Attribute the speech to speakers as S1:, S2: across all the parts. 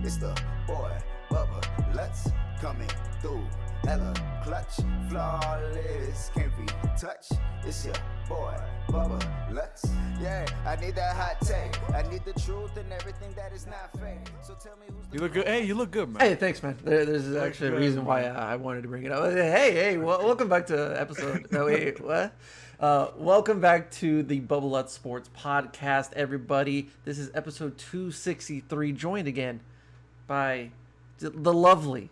S1: It's the boy, Bubba Lutz, coming through. Hella clutch, flawless, can't be touched. It's your boy, Bubba Lutz. Yeah, I need that hot take. I need the truth and everything that is not fake. So tell me who's the...
S2: You look good. Hey, you look good, man.
S3: Hey, thanks, man. There's actually a reason why I wanted to bring it up. Hey, welcome back to episode... No, wait, what? Welcome back to the Bubba Lutz Sports Podcast, everybody. This is episode 263, joined again by the lovely,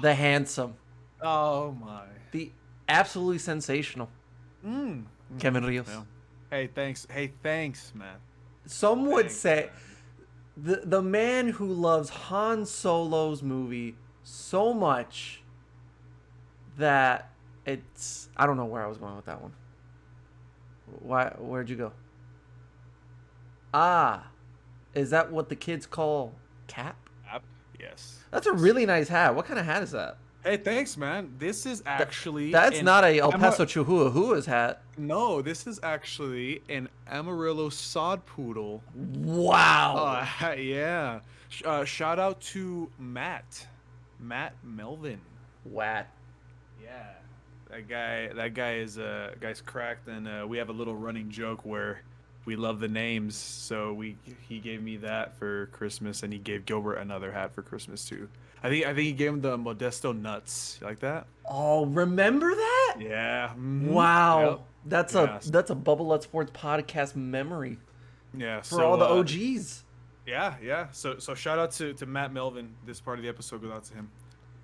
S3: the handsome,
S2: oh my,
S3: the absolutely sensational Kevin Rios.
S2: Yeah. Hey, thanks, man.
S3: Some would say the man who loves Han Solo's movie so much that it's... I don't know where I was going with that one. Where'd you go? Is that what the kids call cap?
S2: Yes.
S3: That's a really nice hat. What kind of hat is that?
S2: Hey, thanks, man. This is actually...
S3: That's not a El Paso Chihuahua's hat.
S2: No, this is actually an Amarillo sod poodle.
S3: Wow.
S2: Yeah. Shout out to Matt Melvin.
S3: Wat.
S2: Yeah. That guy is guy's cracked, and we have a little running joke where we love the names. So he gave me that for Christmas, and he gave Gilbert another hat for Christmas too. I think he gave him the Modesto nuts. You like that?
S3: Oh, remember that?
S2: Yeah. Mm-hmm.
S3: Wow.
S2: Yep.
S3: That's a Bubba Lutz Sports Podcast memory.
S2: Yeah.
S3: For all the OGs.
S2: Yeah. So shout out to Matt Melvin. This part of the episode goes out to him.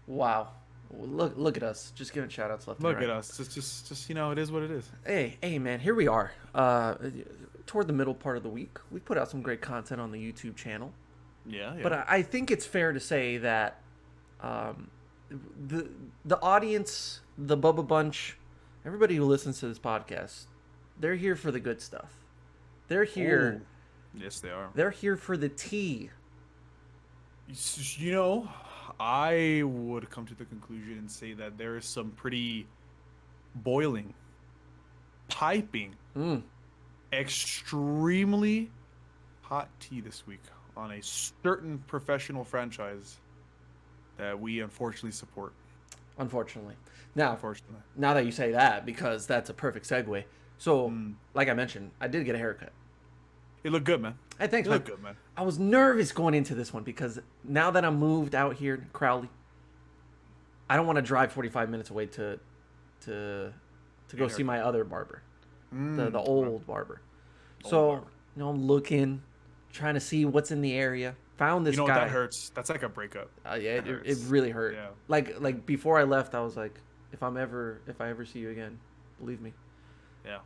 S3: Wow. Look at us, just giving shout outs left and right.
S2: Look at us. It's just it is what it is.
S3: Hey man, here we are. Toward the middle part of the week, we put out some great content on the YouTube channel.
S2: Yeah.
S3: But I think it's fair to say that the audience, the Bubba Bunch, everybody who listens to this podcast, they're here for the good stuff. They're here.
S2: Ooh. Yes, they are.
S3: They're here for the tea.
S2: You know, I would come to the conclusion and say that there is some pretty boiling, piping, extremely hot tea this week on a certain professional franchise that we unfortunately support.
S3: Unfortunately.
S2: Now
S3: that you say that, because that's a perfect segue. So, like I mentioned, I did get a haircut.
S2: It looked good, man.
S3: Hey, thanks,
S2: man.
S3: It looked good, man. I was nervous going into this one because now that I'm moved out here in Crowley, I don't want to drive 45 minutes away to go see my other barber, the old barber. So, I'm looking, trying to see what's in the area. Found this guy.
S2: That hurts. That's like a breakup.
S3: Yeah, it really hurt.
S2: Yeah.
S3: Like before I left, I was like, if I ever see you again, believe me.
S2: Yeah.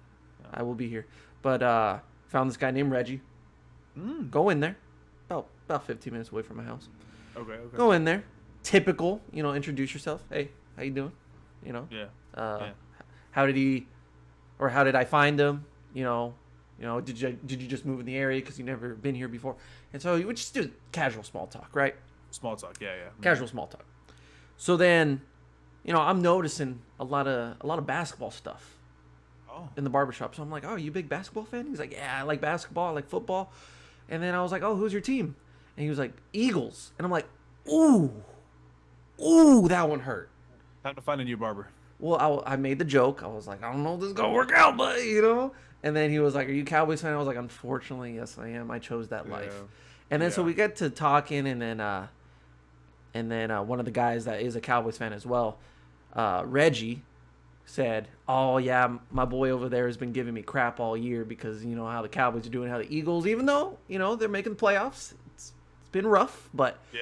S3: I will be here. But found this guy named Reggie. Go in there. About 15 minutes away from my house.
S2: Okay.
S3: Go in there. Typical, introduce yourself. Hey, how you doing?
S2: Yeah.
S3: How did I find him? Did you just move in the area because you never been here before? And so you would just do casual small talk, right?
S2: Small talk, yeah.
S3: Casual small talk. So then, I'm noticing a lot of basketball stuff in the barbershop. So I'm like, oh, you a big basketball fan? He's like, yeah, I like basketball, I like football. And then I was like, oh, who's your team? And he was like, Eagles. And I'm like, ooh, that one hurt.
S2: Time to find a new barber.
S3: Well, I made the joke. I was like, I don't know if this is going to work out, but, And then he was like, are you a Cowboys fan? I was like, unfortunately, yes, I am. I chose that life. And then so we get to talking, and then one of the guys that is a Cowboys fan as well, Reggie, said, oh, yeah, my boy over there has been giving me crap all year because, how the Cowboys are doing, how the Eagles, even though, they're making the playoffs, it's been rough, but... Yeah.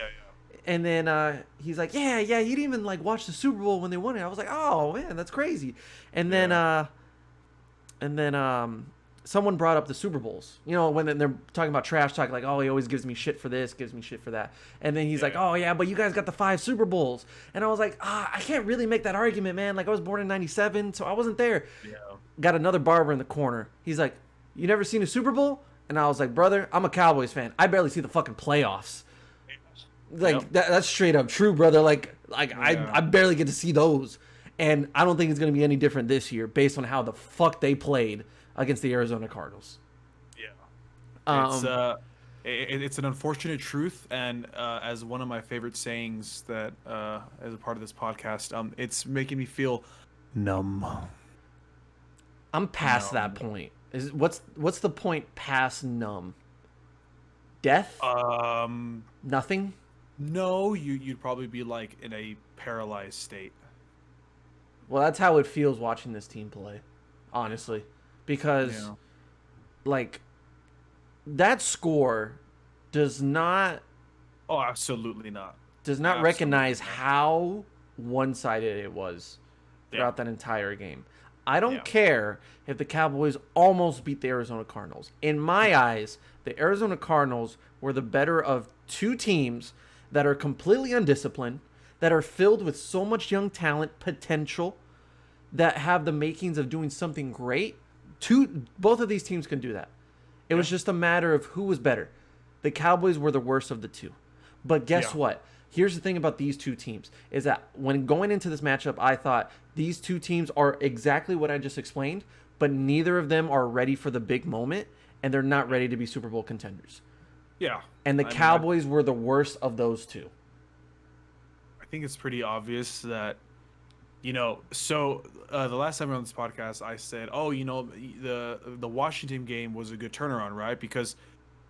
S3: And then he's like, yeah, you didn't even, watch the Super Bowl when they won it. I was like, oh, man, that's crazy. And then someone brought up the Super Bowls. When they're talking about trash talk, like, oh, he always gives me shit for this, gives me shit for that. And then he's like, oh, yeah, but you guys got the 5 Super Bowls. And I was like, I can't really make that argument, man. Like, I was born in 97, so I wasn't there. Yeah. Got another barber in the corner. He's like, you never seen a Super Bowl? And I was like, brother, I'm a Cowboys fan. I barely see the fucking playoffs. That's straight up true, brother. I barely get to see those. And I don't think it's going to be any different this year based on how the fuck they played against the Arizona Cardinals.
S2: Yeah. it's an unfortunate truth, and as one of my favorite sayings that as a part of this podcast, it's making me feel numb.
S3: I'm past that point. What's the point past numb? Death? Nothing?
S2: No, you'd probably be like in a paralyzed state.
S3: Well, that's how it feels watching this team play, honestly, because like that score does not.
S2: Oh, absolutely not.
S3: Does not recognize how one-sided it was throughout that entire game. I don't care if the Cowboys almost beat the Arizona Cardinals. In my eyes, the Arizona Cardinals were the better of two teams that are completely undisciplined, that are filled with so much young talent, potential, that have the makings of doing something great. Both of these teams can do that. It was just a matter of who was better. The Cowboys were the worst of the two. But guess what? Here's the thing about these two teams, is that when going into this matchup, I thought these two teams are exactly what I just explained, but neither of them are ready for the big moment, and they're not ready to be Super Bowl contenders.
S2: Yeah.
S3: And the Cowboys were the worst of those two.
S2: I think it's pretty obvious that, so the last time we were on this podcast, I said, the Washington game was a good turnaround, right? Because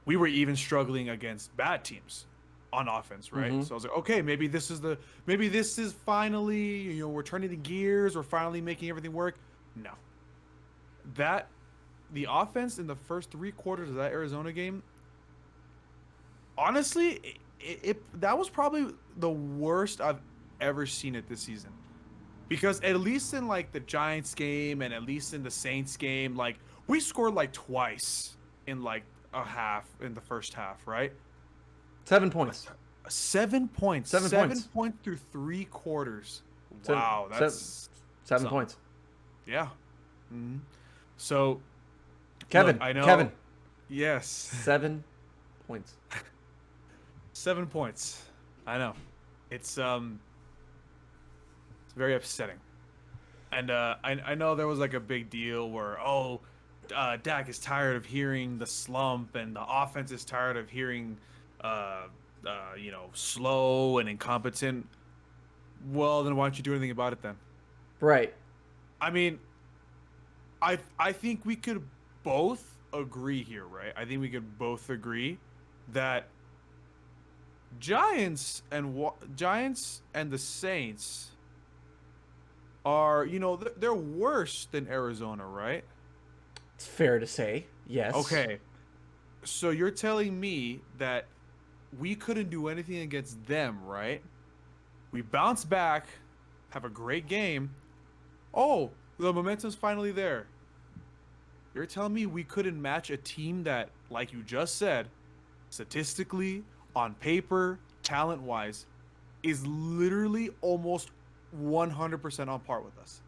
S2: we were even struggling against bad teams on offense, right? So I was like, okay, maybe this is finally, we're turning the gears, we're finally making everything work. No. The offense in the first 3 quarters of that Arizona game, honestly, that was probably the worst I've ever seen it this season. Because at least in like the Giants game and at least in the Saints game, like we scored like twice in like a half in the first half, right?
S3: 7 points.
S2: 7 points. 7 points through 3 quarters. Wow, that's
S3: 7 points.
S2: Yeah. Mm-hmm. So,
S3: Kevin,
S2: look, I know.
S3: Kevin.
S2: Yes.
S3: 7 points.
S2: 7 points. I know. It's very upsetting. And I know there was like a big deal where Dak is tired of hearing the slump, and the offense is tired of hearing slow and incompetent. Well, then why don't you do anything about it then?
S3: Right.
S2: I mean, I think we could both agree here, right? I think we could both agree that Giants and the Saints are, they're worse than Arizona, right?
S3: It's fair to say, yes.
S2: Okay. So you're telling me that we couldn't do anything against them, right? We bounce back, have a great game. Oh, the momentum's finally there. You're telling me we couldn't match a team that, like you just said, statistically, on paper, talent-wise, is literally almost 100% on par with us.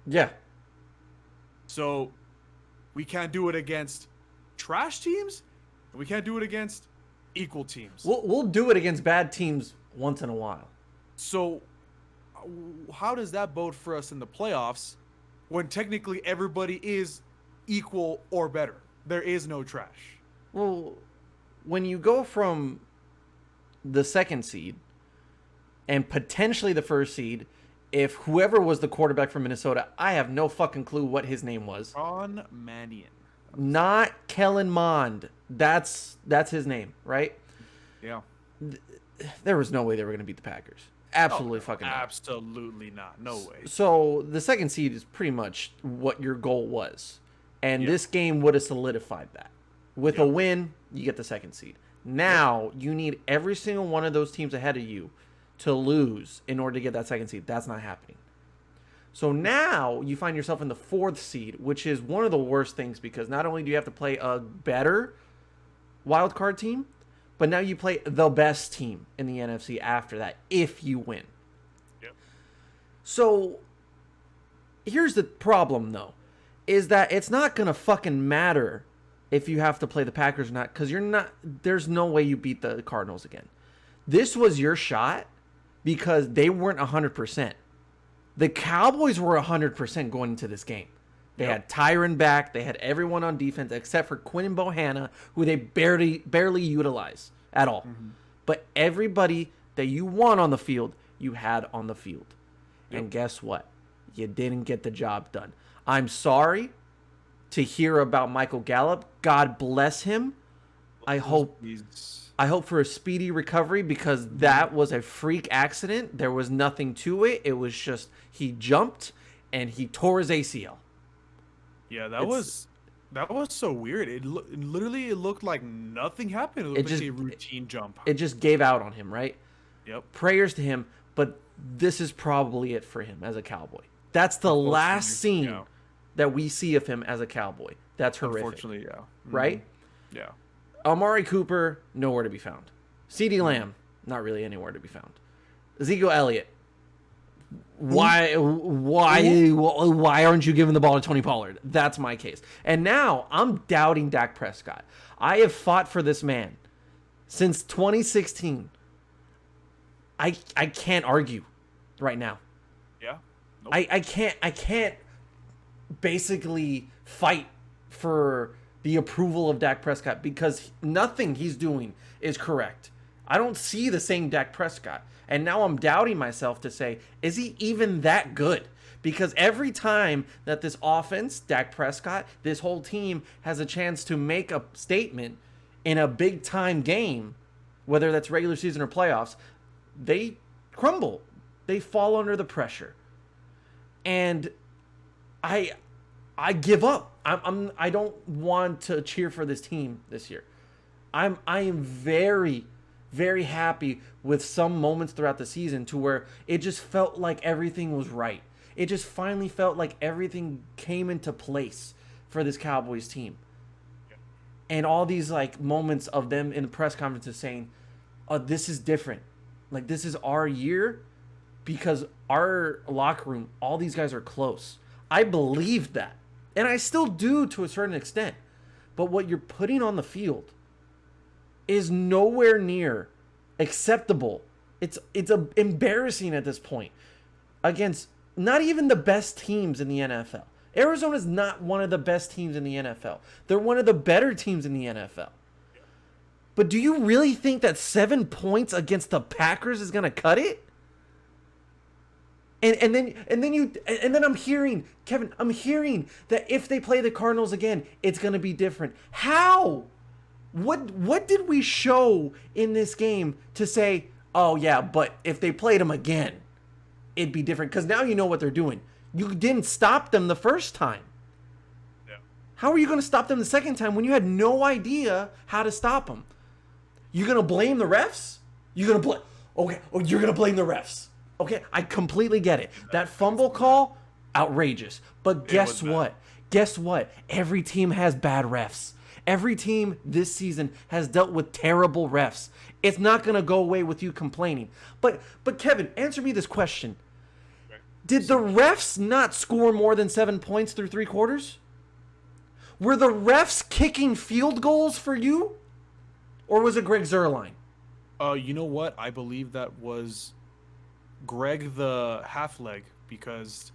S3: Yeah.
S2: So we can't do it against trash teams, and we can't do it against equal teams.
S3: We'll do it against bad teams once in a while.
S2: So how does that bode for us in the playoffs when technically everybody is equal or better? There is no trash.
S3: Well, when you go from the 2nd seed and potentially the 1st seed, if whoever was the quarterback from Minnesota, I have no fucking clue what his name was.
S2: Ron Mannion.
S3: Not Kellen Mond. That's his name, right?
S2: Yeah.
S3: There was no way they were going to beat the Packers. Absolutely fucking not.
S2: Absolutely not. No way.
S3: So the 2nd seed is pretty much what your goal was. And this game would have solidified that. With a win, you get the 2nd seed. Now, you need every single one of those teams ahead of you to lose in order to get that 2nd seed. That's not happening. So now you find yourself in the 4th seed, which is one of the worst things because not only do you have to play a better wild card team, but now you play the best team in the NFC after that if you win.
S2: Yep.
S3: So here's the problem, though, is that it's not going to fucking matter if you have to play the Packers or not, because there's no way you beat the Cardinals again. This was your shot because they weren't 100%. The Cowboys were 100% going into this game. They had Tyron back. They had everyone on defense except for Quinn and Bohanna, who they barely utilize at all. Mm-hmm. But everybody that you want on the field, you had on the field. Yep. And guess what? You didn't get the job done. I'm sorry to hear about Michael Gallup. God bless him. I hope for a speedy recovery, because that was a freak accident. There was nothing to it. It was just he jumped and he tore his ACL.
S2: Yeah, that was so weird. It looked like nothing happened. It looked like a routine jump.
S3: It just gave out on him, right?
S2: Yep.
S3: Prayers to him, but this is probably it for him as a Cowboy. That's the last scene that we see of him as a Cowboy. That's horrific.
S2: Unfortunately, yeah. Mm-hmm.
S3: Right?
S2: Yeah.
S3: Amari Cooper, nowhere to be found. CeeDee Lamb, not really anywhere to be found. Ezekiel Elliott, why aren't you giving the ball to Tony Pollard? That's my case. And now I'm doubting Dak Prescott. I have fought for this man since 2016. I can't argue right now.
S2: Yeah.
S3: Nope. I can't basically fight for the approval of Dak Prescott, because nothing he's doing is correct. I don't see the same Dak Prescott. And now I'm doubting myself to say, is he even that good? Because every time that this offense, Dak Prescott, this whole team has a chance to make a statement in a big-time game, whether that's regular season or playoffs, they crumble. They fall under the pressure. And I give up. I don't want to cheer for this team this year. I am very, very happy with some moments throughout the season to where it just felt like everything was right. It just finally felt like everything came into place for this Cowboys team. And all these like moments of them in the press conferences saying, "Oh, this is different. Like, this is our year because our locker room, all these guys are close." I believe that. And I still do to a certain extent. But what you're putting on the field is nowhere near acceptable. It's embarrassing at this point against not even the best teams in the NFL. Arizona's not one of the best teams in the NFL. They're one of the better teams in the NFL. But do you really think that 7 points against the Packers is going to cut it? And then I'm hearing, Kevin, that if they play the Cardinals again, it's going to be different. How? What did we show in this game to say, oh yeah, but if they played them again, it'd be different? Because now you know what they're doing. You didn't stop them the first time. Yeah. How are you going to stop them the second time when you had no idea how to stop them? You're going to blame the refs? You're going to blame... Okay, you're going to blame the refs. Okay, I completely get it. That fumble call, outrageous. But guess what? Guess what? Every team has bad refs. Every team this season has dealt with terrible refs. It's not going to go away with you complaining. But Kevin, answer me this question. Did the refs not score more than 7 points through 3 quarters? Were the refs kicking field goals for you? Or was it Greg Zuerlein?
S2: You know what? I believe that was Greg the half leg, because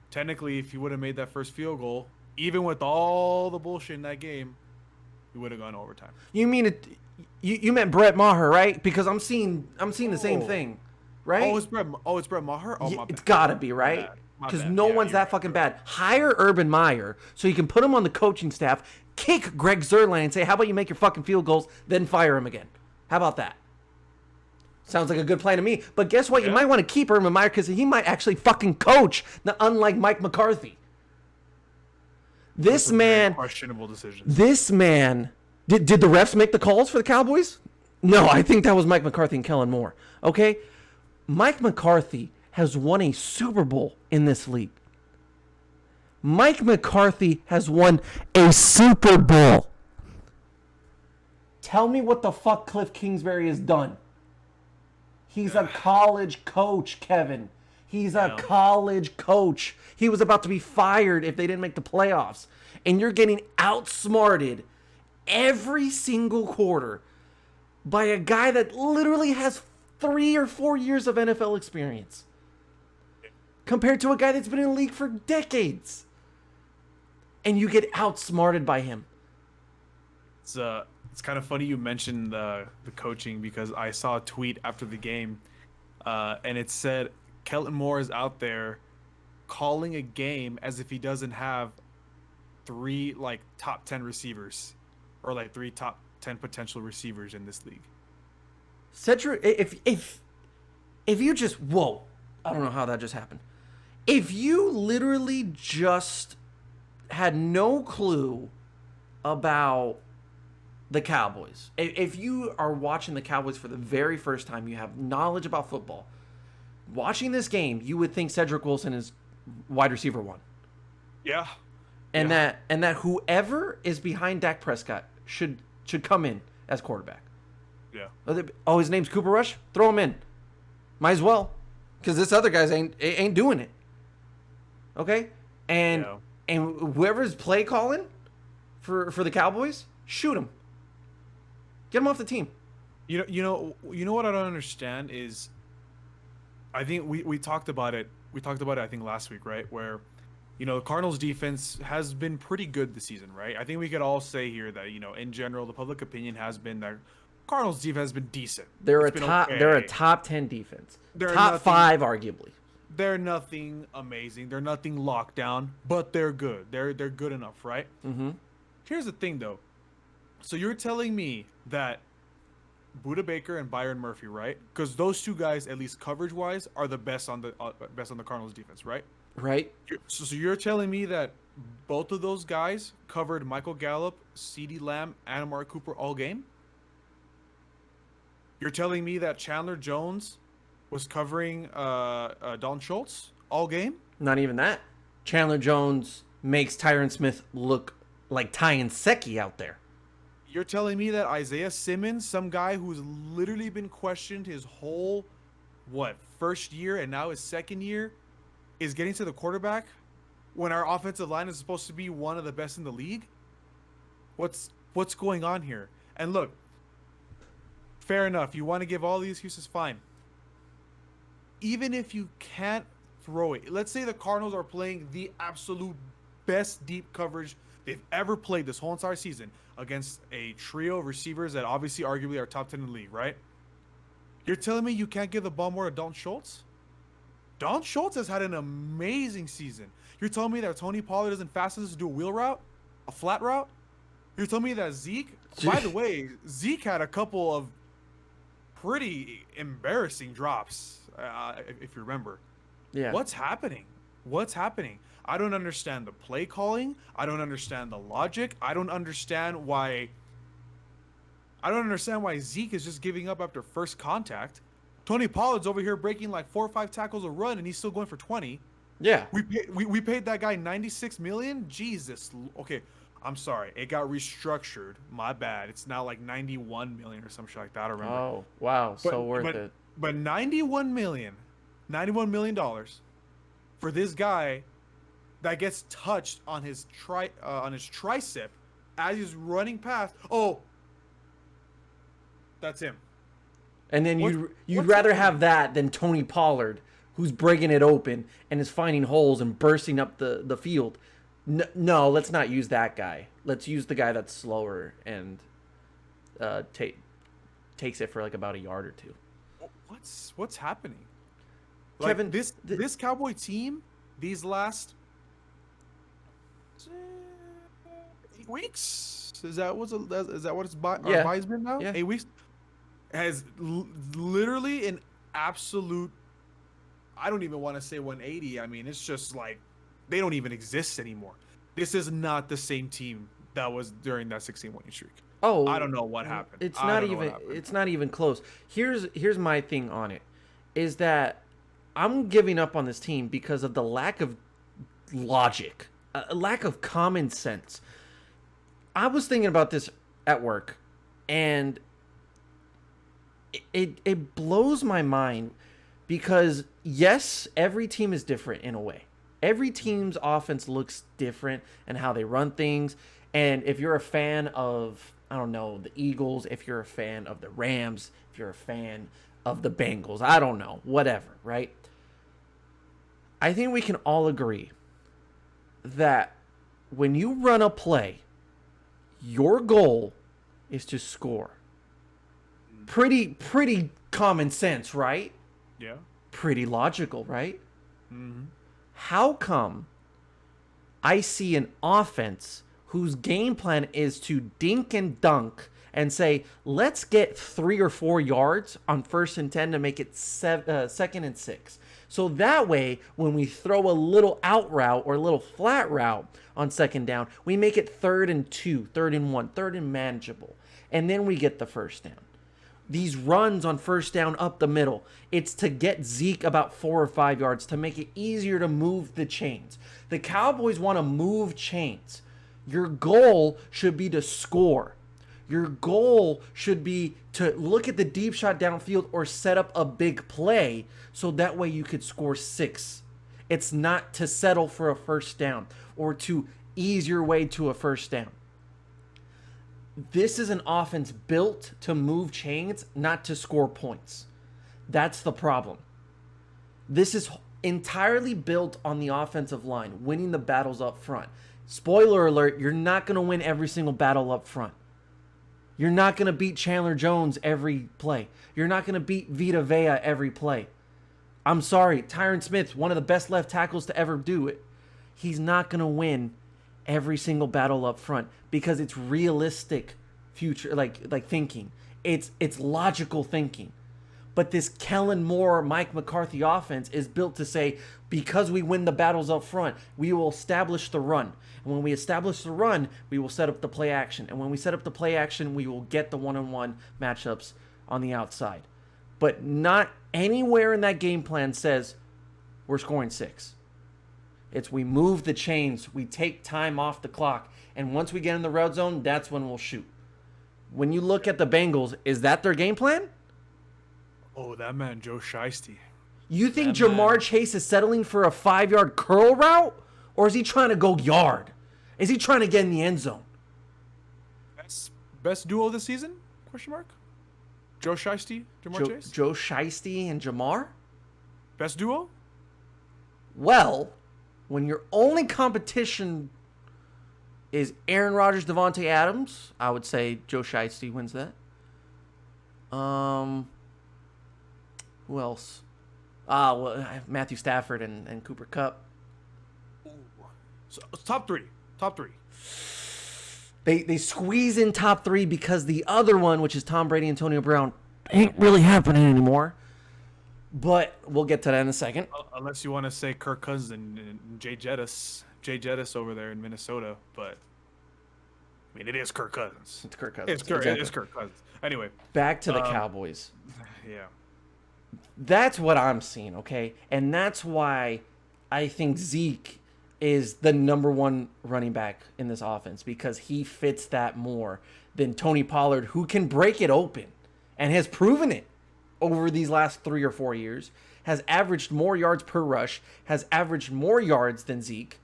S2: technically if he would have made that first field goal, even with all the bullshit in that game, we would have gone overtime.
S3: You mean it? You meant Brett Maher, right? Because I'm seeing the same thing, right?
S2: Oh, it's Brett Maher. Oh, my bad.
S3: It's gotta be, right? Because no one's that fucking bad. Hire Urban Meyer so you can put him on the coaching staff, kick Greg Zuerlein, and say, "How about you make your fucking field goals, then fire him again?" How about that? Sounds like a good plan to me. But guess what? Yeah. You might want to keep Urban Meyer because he might actually fucking coach, unlike Mike McCarthy. This man...
S2: questionable decisions.
S3: This man... Did the refs make the calls for the Cowboys? No, I think that was Mike McCarthy and Kellen Moore. Okay? Mike McCarthy has won a Super Bowl in this league. Mike McCarthy has won a Super Bowl. Tell me what the fuck Cliff Kingsbury has done. He's a college coach, Kevin. He's a college coach. He was about to be fired if they didn't make the playoffs. And you're getting outsmarted every single quarter by a guy that literally has 3 or 4 years of NFL experience compared to a guy that's been in the league for decades. and you get outsmarted by him.
S2: It's kind of funny you mentioned the coaching, because I saw a tweet after the game, and it said Kellen Moore is out there calling a game as if he doesn't have 3 like top 10 receivers, or like 3 top 10 potential receivers in this league.
S3: Cedric, if you just I don't know how that just happened. If you literally just had no clue about the Cowboys, if you are watching the Cowboys for the very first time, you have knowledge about football, watching this game, you would think Cedric Wilson is wide receiver 1.
S2: Yeah.
S3: And that whoever is behind Dak Prescott should come in as quarterback.
S2: Yeah.
S3: Oh, his name's Cooper Rush? Throw him in. Might as well, because this other guy's ain't doing it. Okay? And whoever's play calling for the Cowboys, shoot him. Get him off the team.
S2: You know what I don't understand is, I think we talked about it. We talked about it, I think, last week, right? Where, the Cardinals defense has been pretty good this season, right? I think we could all say here that, in general, the public opinion has been that Cardinals defense has been decent.
S3: They're a top 10 defense. Top 5, arguably.
S2: They're nothing amazing. They're nothing locked down, but they're good. They're good enough, right?
S3: Mm-hmm.
S2: Here's the thing, though. So you're telling me that Budda Baker and Byron Murphy, right? Because those 2 guys, at least coverage-wise, are the best on the Cardinals defense, right?
S3: Right.
S2: So you're telling me that both of those guys covered Michael Gallup, CeeDee Lamb, and Amari Cooper all game? You're telling me that Chandler Jones was covering Dalton Schultz all game?
S3: Not even that. Chandler Jones makes Tyron Smith look like Ty Nsekhe out there.
S2: You're telling me that Isaiah Simmons, some guy who's literally been questioned his whole, first year and now his second year, is getting to the quarterback when our offensive line is supposed to be one of the best in the league? What's going on here? And look, fair enough. You want to give all the excuses, fine. Even if you can't throw it, let's say the Cardinals are playing the absolute best deep coverage they've ever played this whole entire season against a trio of receivers that obviously arguably are top 10 in the league, right? You're telling me you can't give the ball more to Dalton Schultz? Dalton Schultz has had an amazing season. You're telling me that Tony Pollard isn't fast enough to do a wheel route? A flat route? You're telling me that Zeke... By the way, Zeke had a couple of pretty embarrassing drops, if you remember.
S3: Yeah.
S2: What's happening? I don't understand the play calling. I don't understand the logic. I don't understand why Zeke is just giving up after first contact. Tony Pollard's over here breaking like 4 or 5 tackles a run, and he's still going for 20.
S3: Yeah.
S2: We paid that guy $96 million. Jesus. Okay, I'm sorry. It got restructured. My bad. It's now like $91 million or some shit like that. I remember.
S3: Oh wow, so worth it.
S2: But $91 million for this guy that gets touched on his tricep as he's running past. Oh, that's him.
S3: And then you'd rather have that than Tony Pollard, who's breaking it open and is finding holes and bursting up the field. No, let's not use that guy. Let's use the guy that's slower and takes it for like about a yard or 2.
S2: What's happening?
S3: Kevin,
S2: like this Cowboy team, these last 8 weeks, is that what it's buys been now?
S3: Yeah.
S2: 8 weeks has literally an absolute. I don't even want to say 180. I mean, it's just like they don't even exist anymore. This is not the same team that was during that 16-winning streak.
S3: Oh,
S2: I don't know what happened.
S3: It's not even close. Here's my thing on it, is that I'm giving up on this team because of the lack of logic, a lack of common sense. I was thinking about this at work, and it blows my mind because, yes, every team is different in a way. Every team's offense looks different and how they run things. And if you're a fan of, I don't know, the Eagles, if you're a fan of the Rams, if you're a fan of the Bengals, I don't know, whatever, right? I think we can all agree that when you run a play, your goal is to score. Pretty common sense, right?
S2: Yeah.
S3: Pretty logical, right?
S2: Mm-hmm.
S3: How come I see an offense whose game plan is to dink and dunk and say, let's get 3 or 4 yards on 1st and 10 to make it 2nd and 6. So that way, when we throw a little out route or a little flat route on 2nd down, we make it 3rd and 2, 3rd and 1, 3rd and manageable. And then we get the 1st down. These runs on 1st down up the middle, it's to get Zeke about 4 or 5 yards to make it easier to move the chains. The Cowboys want to move chains. Your goal should be to score. Your goal should be to look at the deep shot downfield or set up a big play so that way you could score 6. It's not to settle for a 1st down or to ease your way to a 1st down. This is an offense built to move chains, not to score points. That's the problem. This is entirely built on the offensive line, winning the battles up front. Spoiler alert, you're not going to win every single battle up front. You're not going to beat Chandler Jones every play. You're not going to beat Vita Vea every play. I'm sorry, Tyron Smith, one of the best left tackles to ever do it. He's not going to win every single battle up front because it's realistic future like thinking. It's logical thinking. But this Kellen Moore, Mike McCarthy offense is built to say, because we win the battles up front, we will establish the run. And when we establish the run, we will set up the play action. And when we set up the play action, we will get the one-on-one matchups on the outside. But not anywhere in that game plan says we're scoring 6. It's we move the chains, we take time off the clock, and once we get in the red zone, that's when we'll shoot. When you look at the Bengals, is that their game plan?
S2: Oh, that man, Joe Shiesty.
S3: You think Jamar Chase is settling for a 5-yard curl route? Or is he trying to go yard? Is he trying to get in the end zone?
S2: Best duo this season? Question mark. Joe Shiesty, Jamar Chase?
S3: Joe Shiesty and Jamar?
S2: Best duo?
S3: Well, when your only competition is Aaron Rodgers, Devontae Adams, I would say Joe Shiesty wins that. Who else? Well, Matthew Stafford and Cooper Kupp.
S2: So, top three.
S3: They squeeze in top 3 because the other one, which is Tom Brady, Antonio Brown, ain't really happening anymore. But we'll get to that in a second.
S2: Unless you want to say Kirk Cousins and Jay Jettis over there in Minnesota, but I mean it is Kirk Cousins.
S3: It's Kirk Cousins.
S2: It's Kirk Cousins. Anyway,
S3: back to the Cowboys.
S2: Yeah.
S3: That's what I'm seeing, okay? And that's why I think Zeke is the number 1 running back in this offense because he fits that more than Tony Pollard, who can break it open and has proven it over these last 3 or 4 years, has averaged more yards per rush, has averaged more yards than Zeke,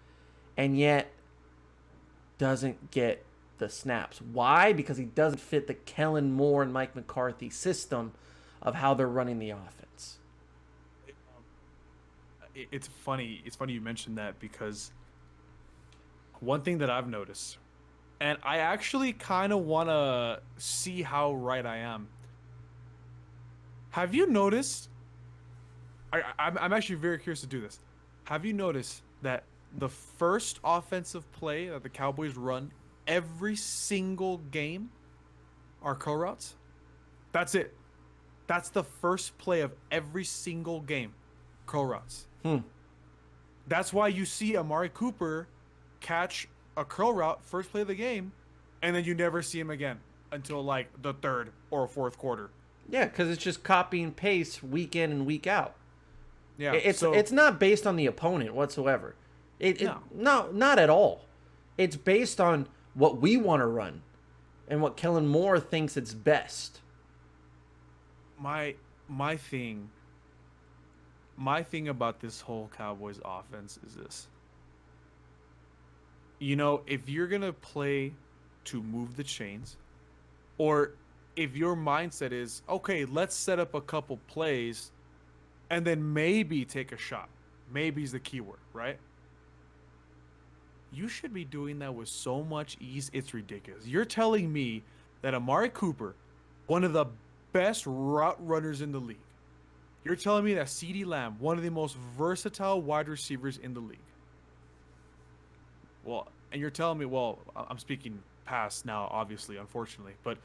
S3: and yet doesn't get the snaps. Why? Because he doesn't fit the Kellen Moore and Mike McCarthy system of how they're running the offense.
S2: It's funny you mentioned that because one thing that I've noticed, and I actually kind of want to see how right I am. Have you noticed? I'm actually very curious to do this. Have you noticed that the first offensive play that the Cowboys run every single game are curl routes? That's it. That's the first play of every single game. Curl routes. That's why you see Amari Cooper catch a curl route first play of the game, and then you never see him again until like the 3rd or 4th quarter.
S3: Yeah, because it's just copy and paste week in and week out.
S2: Yeah,
S3: it's not based on the opponent whatsoever. No, not at all. It's based on what we want to run and what Kellen Moore thinks it's best.
S2: My thing about this whole Cowboys offense is this. You know, if you're going to play to move the chains, or if your mindset is, okay, let's set up a couple plays and then maybe take a shot. Maybe is the key word, right? you should be doing that with so much ease. It's ridiculous. You're telling me that Amari Cooper, one of the best route runners in the league, you're telling me that CeeDee Lamb, one of the most versatile wide receivers in the league. Well, and you're telling me, well, I'm speaking past now, obviously, unfortunately, but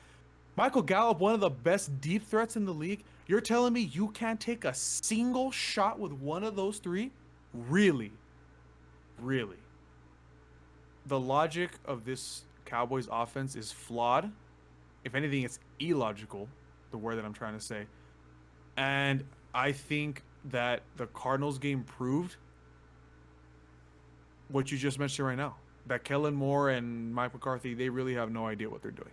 S2: Michael Gallup, one of the best deep threats in the league, you're telling me you can't take a single shot with one of those three? Really? Really? The logic of this Cowboys offense is flawed. If anything, it's illogical, the word that I'm trying to say. And I think that the Cardinals game proved what you just mentioned right now. That Kellen Moore and Mike McCarthy, they really have no idea what they're doing.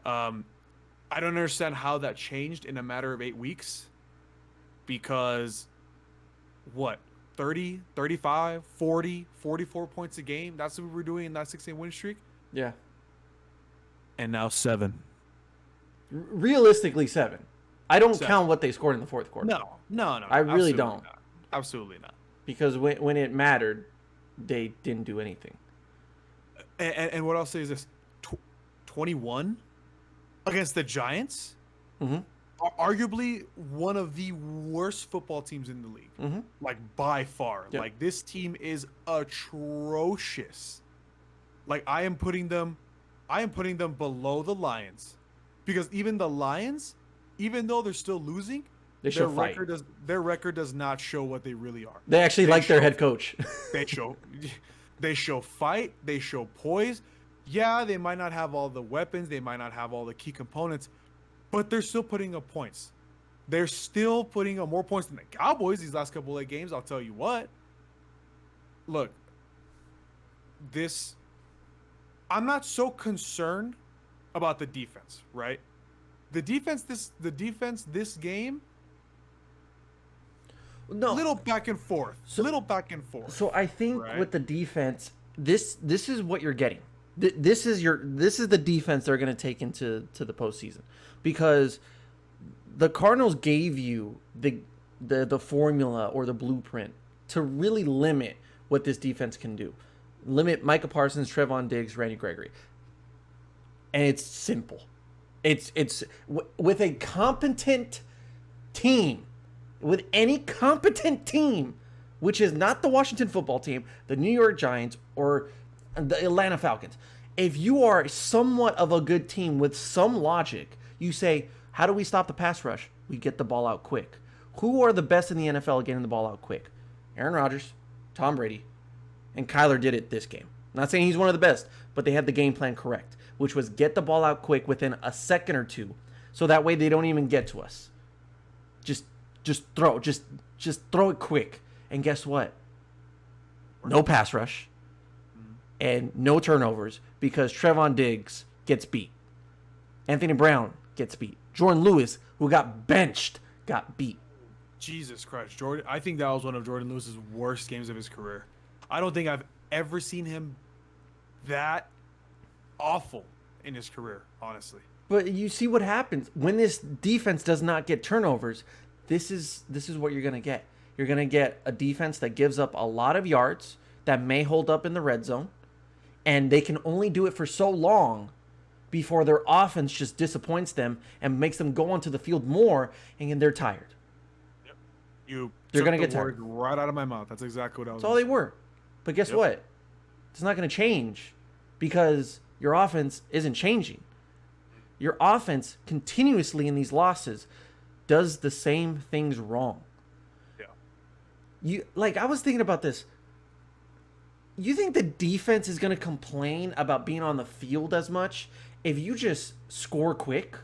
S2: I don't understand how that changed in a matter of 8 weeks. Because, what? 30, 35, 40, 44 points a game. That's what we were doing in that 6-game win streak.
S3: Yeah.
S2: And now 7.
S3: Realistically, 7. I don't count what they scored in the fourth quarter.
S2: No.
S3: I really don't.
S2: Not. Absolutely not.
S3: Because when it mattered, they didn't do anything.
S2: And what I'll say is this. 21 against the Giants?
S3: Mm-hmm.
S2: Arguably one of the worst football teams in the league.
S3: Mm-hmm.
S2: Like, by far.
S3: Yep.
S2: Like, this team is atrocious. Like, I am putting them below the Lions. Because even the Lions, even though they're still losing, their record does not show what they really are.
S3: They actually like their head coach.
S2: They show fight, they show poise. Yeah, they might not have all the weapons, they might not have all the key components, but they're still putting up points. They're still putting up more points than the Cowboys these last couple of games, I'll tell you what. Look, I'm not so concerned about the defense, right? The defense this game, little back and forth.
S3: So I think
S2: right?
S3: with the defense, this is what you're getting. This is the defense they're going to take into the postseason, because the Cardinals gave you the formula or the blueprint to really limit what this defense can do. Limit Micah Parsons, Trevon Diggs, Randy Gregory. And it's simple. It's with a competent team, with any competent team, which is not the Washington football team, the New York Giants, or the Atlanta Falcons. If you are somewhat of a good team with some logic, you say, how do we stop the pass rush? We get the ball out quick. Who are the best in the NFL at getting the ball out quick? Aaron Rodgers, Tom Brady, and Kyler did it this game. I'm not saying he's one of the best, but they had the game plan correct, which was get the ball out quick within a second or two, so that way they don't even get to us. Just throw it quick. And guess what? No pass rush and no turnovers, because Trevon Diggs gets beat. Anthony Brown gets beat. Jordan Lewis, who got benched, got beat.
S2: Jesus Christ, Jordan! I think that was one of Jordan Lewis's worst games of his career. I don't think I've ever seen him that awful in his career, honestly.
S3: But you see what happens when this defense does not get turnovers. This is what you're going to get. You're going to get a defense that gives up a lot of yards, that may hold up in the red zone, and they can only do it for so long before their offense just disappoints them and makes them go onto the field more, and they're tired.
S2: Yep.
S3: They're going to get tired.
S2: Right out of my mouth. That's exactly what I was.
S3: That's all they were. But guess what? It's not going to change, because your offense isn't changing. Your offense continuously in these losses does the same things wrong. Yeah. I was thinking about this. You think the defense is going to complain about being on the field as much if you just score quick?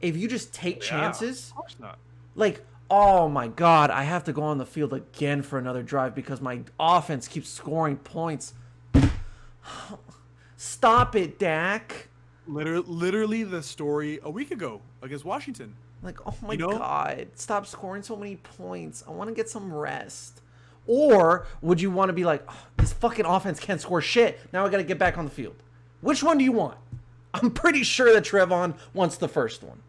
S3: If you just take chances?
S2: Of course not.
S3: Like, oh my God, I have to go on the field again for another drive because my offense keeps scoring points. Stop it, Dak.
S2: Literally the story a week ago against Washington.
S3: Like, oh my God, stop scoring so many points. I want to get some rest. Or would you want to be like, oh, this fucking offense can't score shit. Now I got to get back on the field. Which one do you want? I'm pretty sure that Trevon wants the first one.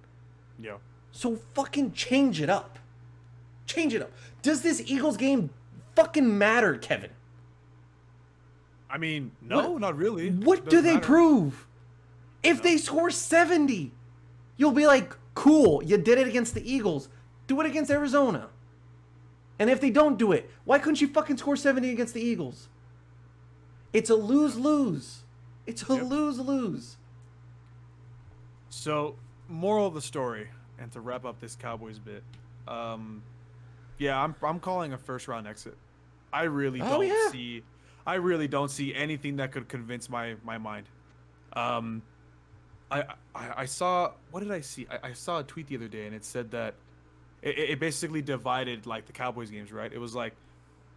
S2: Yeah.
S3: So fucking change it up. Change it up. Does this Eagles game fucking matter, Kevin?
S2: I mean, no, not really.
S3: What do they
S2: matter.
S3: prove? If they score 70, you'll be like, cool, you did it against the Eagles. Do it against Arizona. And if they don't do it, why couldn't you fucking score 70 against the Eagles? It's a lose-lose. It's a lose-lose.
S2: So, moral of the story, and to wrap up this Cowboys bit, yeah, I'm calling a first round exit. I really don't see anything that could convince my mind. I saw, what did I see? I saw a tweet the other day, and it said that it basically divided like the Cowboys games, right? It was like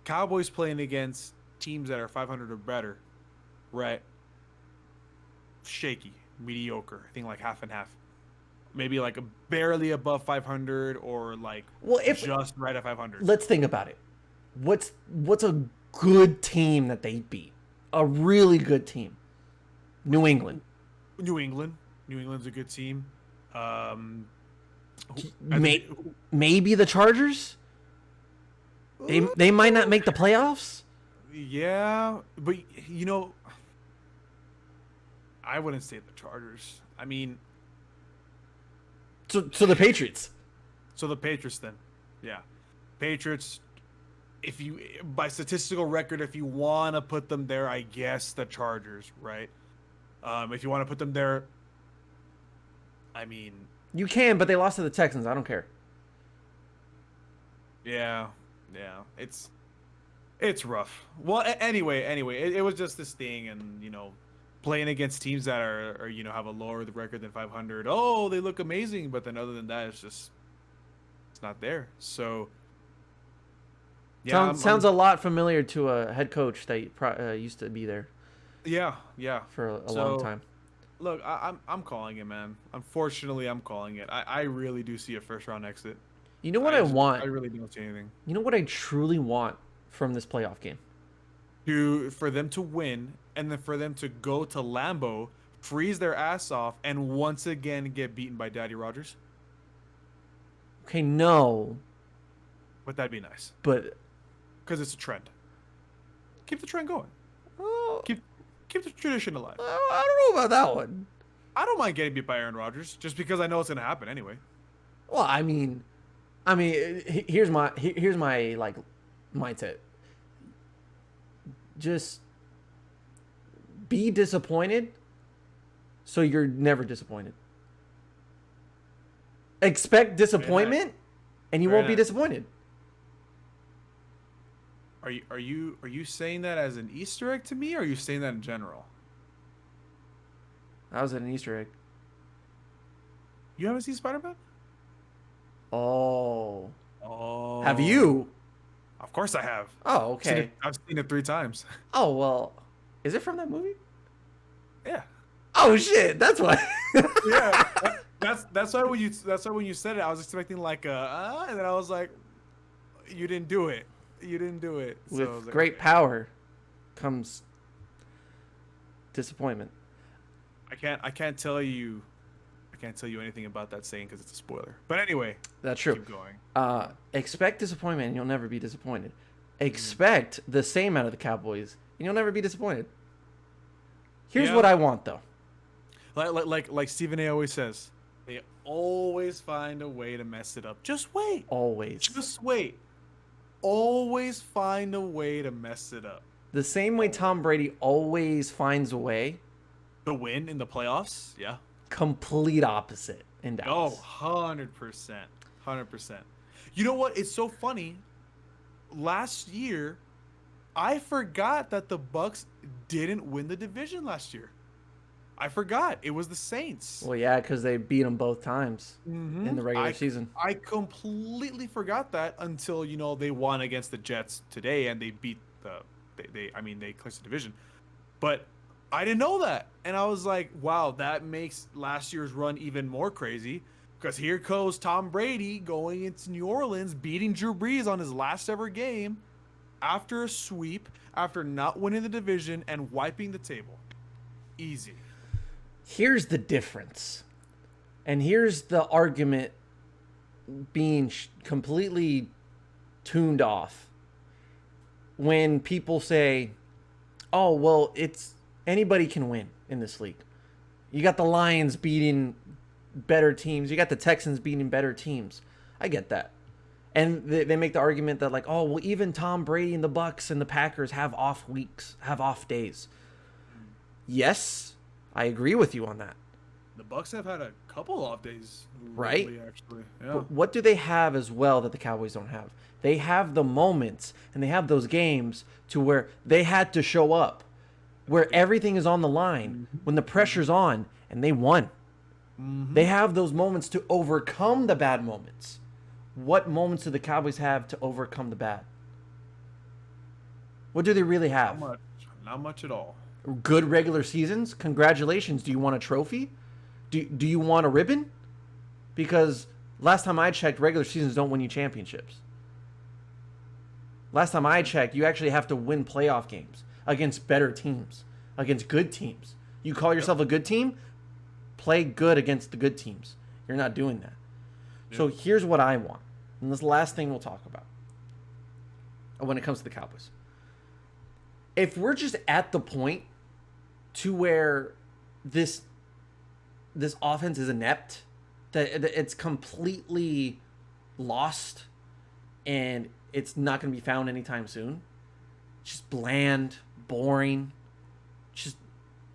S2: Cowboys playing against teams that are 500 or better, right? Shaky, mediocre. I think like half and half. Maybe like barely above 500 or like just right at 500.
S3: Let's think about it. What's a good team that they beat? A really good team. New England.
S2: New England's a good team.
S3: Maybe the Chargers? They might not make the playoffs?
S2: Yeah, but you know, I wouldn't say the Chargers. I mean,
S3: so the Patriots.
S2: So the Patriots then. Yeah. Patriots, if you by statistical record, if you want to put them there, I guess the Chargers, right? If you want to put them there, I mean,
S3: you can, but they lost to the Texans. I don't care.
S2: Yeah. It's rough. Well, anyway, it was just this thing, and you know, playing against teams that are you know, have a lower record than 500. Oh, they look amazing, but then other than that, it's not there. So yeah,
S3: sounds a lot familiar to a head coach that used to be there.
S2: Yeah.
S3: For a long time.
S2: Look, I'm calling it, man. Unfortunately, I'm calling it. I really do see a first round exit.
S3: You know what I want?
S2: I really don't see anything.
S3: You know what I truly want from this playoff game?
S2: For them to win, and then for them to go to Lambeau, freeze their ass off, and once again get beaten by Daddy Rogers.
S3: Okay, no.
S2: But that'd be nice.
S3: But
S2: because it's a trend. Keep the trend going.
S3: Oh,
S2: Keep the tradition alive.
S3: I don't know about that one.
S2: I don't mind getting beat by Aaron Rodgers, just because I know it's gonna happen anyway.
S3: Well, I mean, here's my like mindset. Just be disappointed, so you're never disappointed. Expect disappointment, and you won't be disappointed.
S2: Are you saying that as an Easter egg to me, or are you saying that in general?
S3: That was an Easter egg.
S2: You haven't seen Spider-Man?
S3: Oh.
S2: Oh.
S3: Have you?
S2: Of course I have.
S3: Oh, okay.
S2: I've seen it 3 times.
S3: Oh, well, is it from that movie?
S2: Yeah.
S3: Oh shit, that's why.
S2: Yeah. That's why when you said it, I was expecting like and then I was like, you didn't do it. So
S3: With
S2: like,
S3: great power comes disappointment.
S2: I can't tell you anything about that saying because it's a spoiler. But anyway,
S3: that's true.
S2: Keep going.
S3: Expect disappointment, and you'll never be disappointed. Expect the same out of the Cowboys, and you'll never be disappointed. Here's what I want, though.
S2: Like Stephen A. always says, they always find a way to mess it up. Just wait.
S3: Always.
S2: Just wait. Always find a way to mess it up.
S3: The same way Tom Brady always finds a way
S2: to win in the playoffs. Yeah.
S3: Complete opposite in Dallas.
S2: Oh, 100%. 100%. You know what? It's so funny. Last year, I forgot that the Bucks didn't win the division last year. I forgot. It was the Saints.
S3: Well, yeah, because they beat them both times in the regular season.
S2: I completely forgot that until, you know, they won against the Jets today and they beat they clinched the division. But I didn't know that. And I was like, wow, that makes last year's run even more crazy. Because here goes Tom Brady going into New Orleans, beating Drew Brees on his last ever game after a sweep, after not winning the division and wiping the table. Easy.
S3: Here's the difference. And here's the argument being completely tuned off. When people say, oh, well, it's anybody can win in this league. You got the Lions beating better teams. You got the Texans beating better teams. I get that. And they make the argument that, like, oh, well, even Tom Brady and the Bucks and the Packers have off weeks, have off days. Yes, I agree with you on that.
S2: The Bucks have had a couple off days,
S3: right?
S2: Lately, actually. Yeah.
S3: But what do they have as well that the Cowboys don't have? They have the moments and they have those games to where they had to show up, where everything is on the line, when the pressure's on, and they won. Mm-hmm. They have those moments to overcome the bad moments. What moments do the Cowboys have to overcome the bad? What do they really have?
S2: Not much at all.
S3: Good regular seasons? Congratulations. Do you want a trophy? Do you want a ribbon? Because last time I checked, regular seasons don't win you championships. Last time I checked, you actually have to win playoff games against better teams, against good teams. You call yourself a good team? Play good against the good teams. You're not doing that. Yep. So here's what I want. And this is the last thing we'll talk about when it comes to the Cowboys. If we're just at the point to where this offense is inept, that it's completely lost and it's not going to be found anytime soon, just bland, boring, just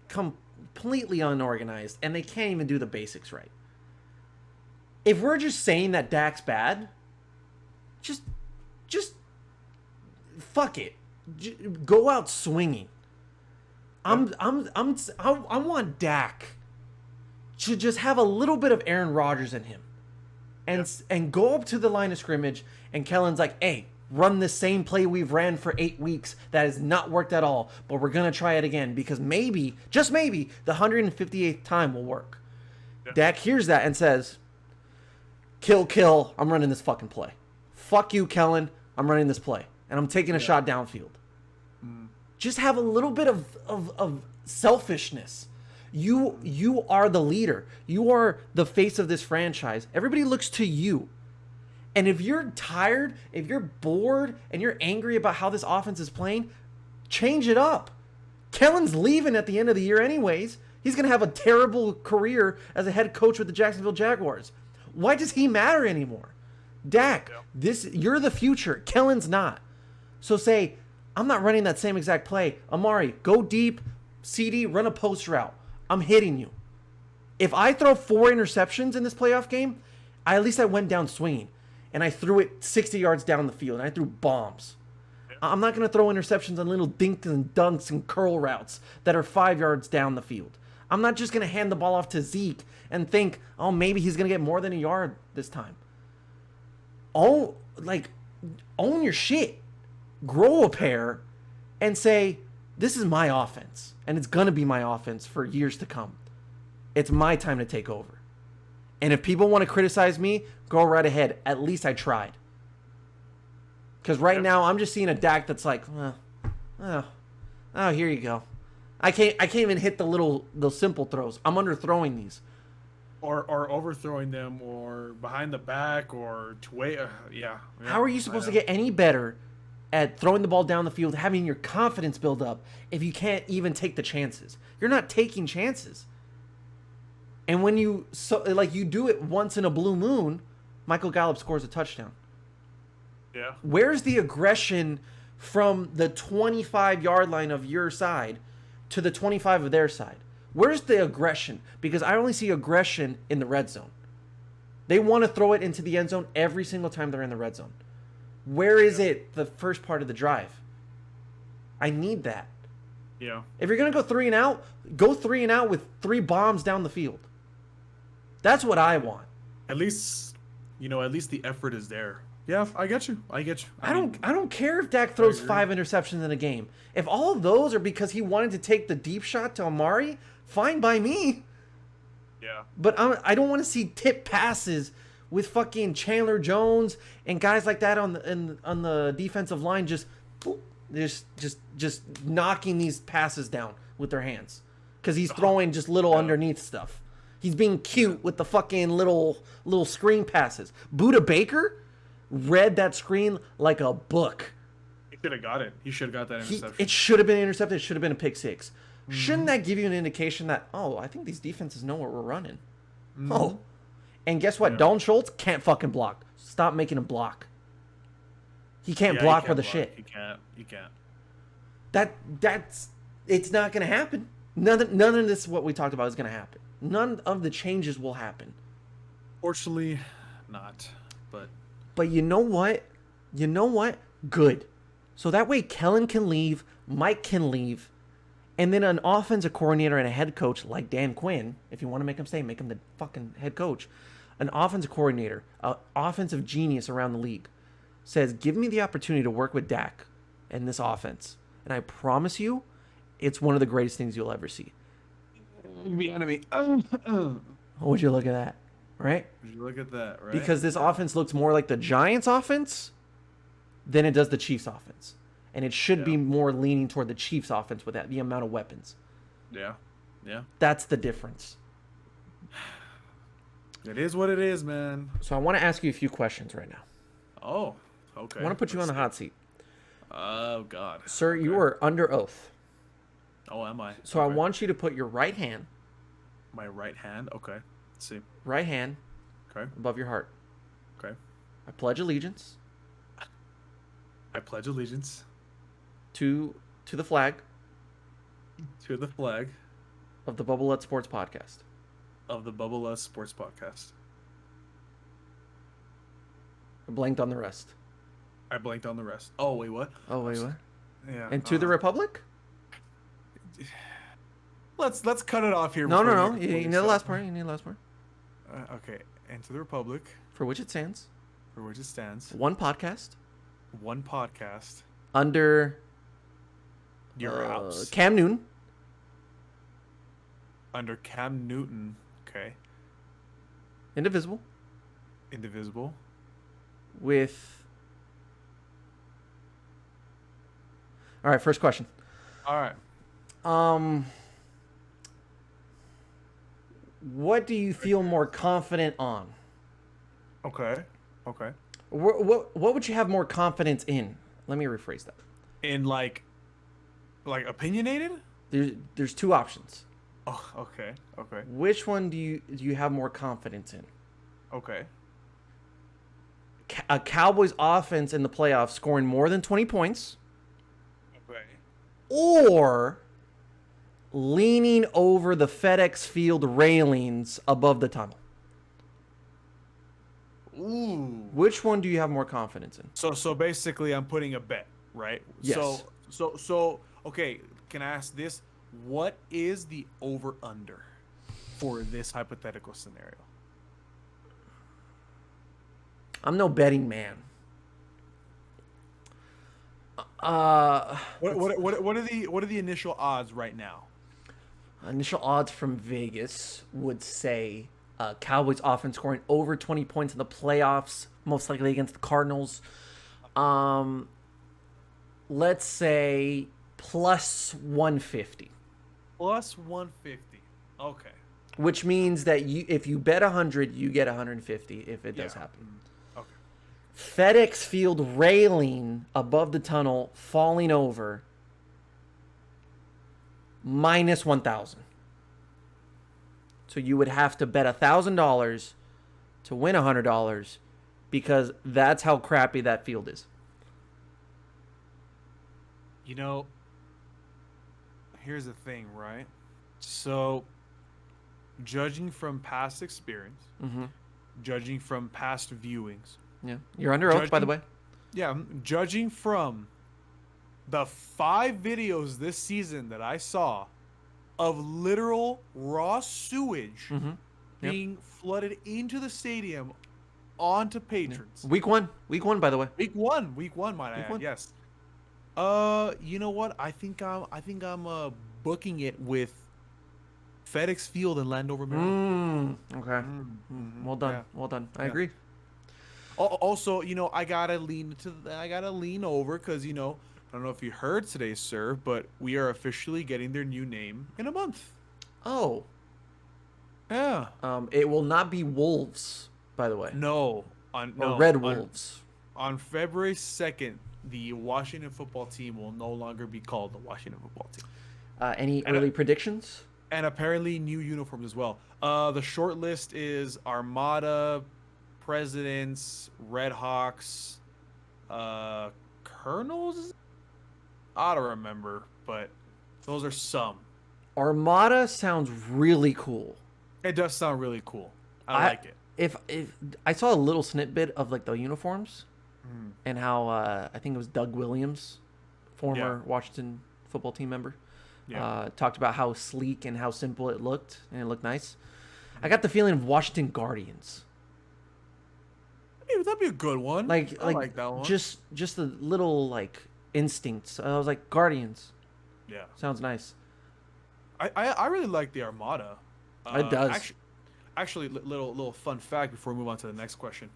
S3: completely unorganized, and they can't even do the basics right. If we're just saying that Dak's bad, just fuck it. Go out swinging. I want Dak to just have a little bit of Aaron Rodgers in him, and go up to the line of scrimmage, and Kellen's like, hey, run the same play we've ran for 8 weeks that has not worked at all, but we're gonna try it again because maybe, just maybe, the 158th time will work. Yeah. Dak hears that and says, kill, I'm running this fucking play. Fuck you, Kellen, I'm running this play. And I'm taking a shot downfield. Just have a little bit of selfishness. You are the leader. You are the face of this franchise. Everybody looks to you. And if you're tired, if you're bored, and you're angry about how this offense is playing, change it up. Kellen's leaving at the end of the year anyways. He's going to have a terrible career as a head coach with the Jacksonville Jaguars. Why does he matter anymore? Dak, you're the future. Kellen's not. So say, I'm not running that same exact play. Amari, go deep. CD, run a post route. I'm hitting you. If I throw 4 interceptions in this playoff game, at least I went down swinging. And I threw it 60 yards down the field. And I threw bombs. I'm not going to throw interceptions on little dinks and dunks and curl routes that are 5 yards down the field. I'm not just going to hand the ball off to Zeke and think, oh, maybe he's going to get more than a yard this time. Own your shit. Grow a pair and say, this is my offense. And it's going to be my offense for years to come. It's my time to take over. And if people want to criticize me, go right ahead. At least I tried. Because right now, I'm just seeing a Dak that's like, oh, here you go. I can't even hit those simple throws. I'm underthrowing these.
S2: Or overthrowing them, or behind the back, or to wait.
S3: How are you supposed to get any better at throwing the ball down the field, having your confidence build up, if you can't even take the chances? You're not taking chances. And when you do it once in a blue moon, Michael Gallup scores a touchdown.
S2: Yeah.
S3: Where's the aggression from the 25-yard line of your side to the 25 of their side? Where's the aggression? Because I only see aggression in the red zone. They want to throw it into the end zone every single time they're in the red zone. Where is it the first part of the drive? I need that.
S2: Yeah.
S3: If you're going to go 3 and out, go 3 and out with 3 bombs down the field. That's what I want.
S2: At least the effort is there. Yeah, I get you. I
S3: don't care if Dak throws 5 interceptions in a game. If all of those are because he wanted to take the deep shot to Amari, fine by me.
S2: Yeah.
S3: But I don't want to see tip passes with fucking Chandler Jones and guys like that on the defensive line just knocking these passes down with their hands because he's throwing just little underneath stuff. He's being cute with the fucking little screen passes. Budda Baker read that screen like a book.
S2: Should have got it. He should have got that interception.
S3: It should have been intercepted. It should have been a pick six. Shouldn't that give you an indication that, I think these defenses know what we're running? Oh. And guess what? Dalton Schultz can't fucking block. Stop making him block. He can't block for the shit.
S2: He can't.
S3: It's not going to happen. None of this, what we talked about, is going to happen. None of the changes will happen.
S2: Fortunately, not.
S3: But you know what? Good. So that way Kellen can leave, Mike can leave, and then an offensive coordinator and a head coach like Dan Quinn, if you want to make him stay, make him the fucking head coach. An offensive coordinator, an offensive genius around the league, says, give me the opportunity to work with Dak and this offense. And I promise you, it's one of the greatest things you'll ever see.
S2: The enemy.
S3: Would you look at that? Right?
S2: Would you look at that, right?
S3: Because this offense looks more like the Giants' offense than it does the Chiefs' offense. And it should be more leaning toward the Chiefs' offense with the amount of weapons.
S2: Yeah.
S3: That's the difference.
S2: It is what it is, man.
S3: So I want to ask you a few questions right now.
S2: Oh, okay.
S3: I want to put you on the hot seat.
S2: Oh, God.
S3: Sir, you are under oath.
S2: Oh, am I?
S3: So I want you to put your right hand.
S2: My right hand? Okay. Let's see.
S3: Right hand.
S2: Okay.
S3: Above your heart.
S2: Okay.
S3: I pledge allegiance.
S2: I pledge allegiance.
S3: To the flag.
S2: To the flag.
S3: Of the Bubba Lutz Sports Podcast.
S2: Of the Bubba Lutz Sports Podcast.
S3: I blanked on the rest.
S2: I blanked on the rest. Oh, wait, what? Yeah.
S3: And to the Republic?
S2: Let's cut it off here.
S3: No. You need the last part.
S2: Okay. And to the Republic.
S3: For which it stands.
S2: One
S3: podcast. Under
S2: your house.
S3: Cam Newton.
S2: Under Cam Newton. Okay.
S3: Indivisible. With. All right, first question.
S2: All right.
S3: What do you feel more confident on?
S2: Okay.
S3: What would you have more confidence in? Let me rephrase that.
S2: In like opinionated?
S3: There's two options.
S2: Oh, okay.
S3: Which one do you have more confidence in?
S2: Okay.
S3: A Cowboys offense in the playoffs scoring more than 20 points.
S2: Okay.
S3: Or leaning over the FedEx Field railings above the tunnel.
S2: Ooh.
S3: Which one do you have more confidence in?
S2: So basically I'm putting a bet, right?
S3: Yes.
S2: So okay, can I ask this? What is the over under for this hypothetical scenario?
S3: I'm no betting man.
S2: What are the initial odds right now?
S3: Initial odds from Vegas would say Cowboys offense scoring over 20 points in the playoffs, most likely against the Cardinals. Let's say plus 150.
S2: Plus 150. Okay.
S3: Which means that if you bet 100, you get 150 if it does happen.
S2: Okay.
S3: FedEx Field railing above the tunnel falling over minus 1,000. So you would have to bet $1,000 to win $100 because that's how crappy that field is.
S2: You know, here's the thing, right? So, judging from past experience, judging from past viewings.
S3: Yeah, you're under oath, by the way.
S2: Yeah, judging from the 5 videos this season that I saw of literal raw sewage being flooded into the stadium onto patrons.
S3: Week one, by the way.
S2: Week one, might I add? Yes. You know what? I think I'm booking it with FedEx Field in Landover, Maryland.
S3: Okay. Well done. Yeah. Well done. I agree.
S2: Also, you know, I gotta lean over because, you know, I don't know if you heard today, sir, but we are officially getting their new name in a month.
S3: Oh.
S2: Yeah.
S3: It will not be Wolves, by the way.
S2: No.
S3: Red Wolves.
S2: On February 2nd, the Washington football team will no longer be called the Washington football team.
S3: Any early predictions?
S2: And apparently new uniforms as well. The short list is Armada, Presidents, Red Hawks, Colonels. I don't remember, but those are some.
S3: Armada sounds really cool.
S2: It does sound really cool. I like it.
S3: If I saw a little snippet of like the uniforms and how I think it was Doug Williams, former Washington football team member, talked about how sleek and how simple it looked, and it looked nice. I got the feeling of Washington Guardians.
S2: That'd be a good one. I like that one.
S3: Just the little like instincts. I was like Guardians.
S2: Yeah,
S3: sounds nice.
S2: I really like the Armada.
S3: It does.
S2: Actually, little fun fact before we move on to the next question.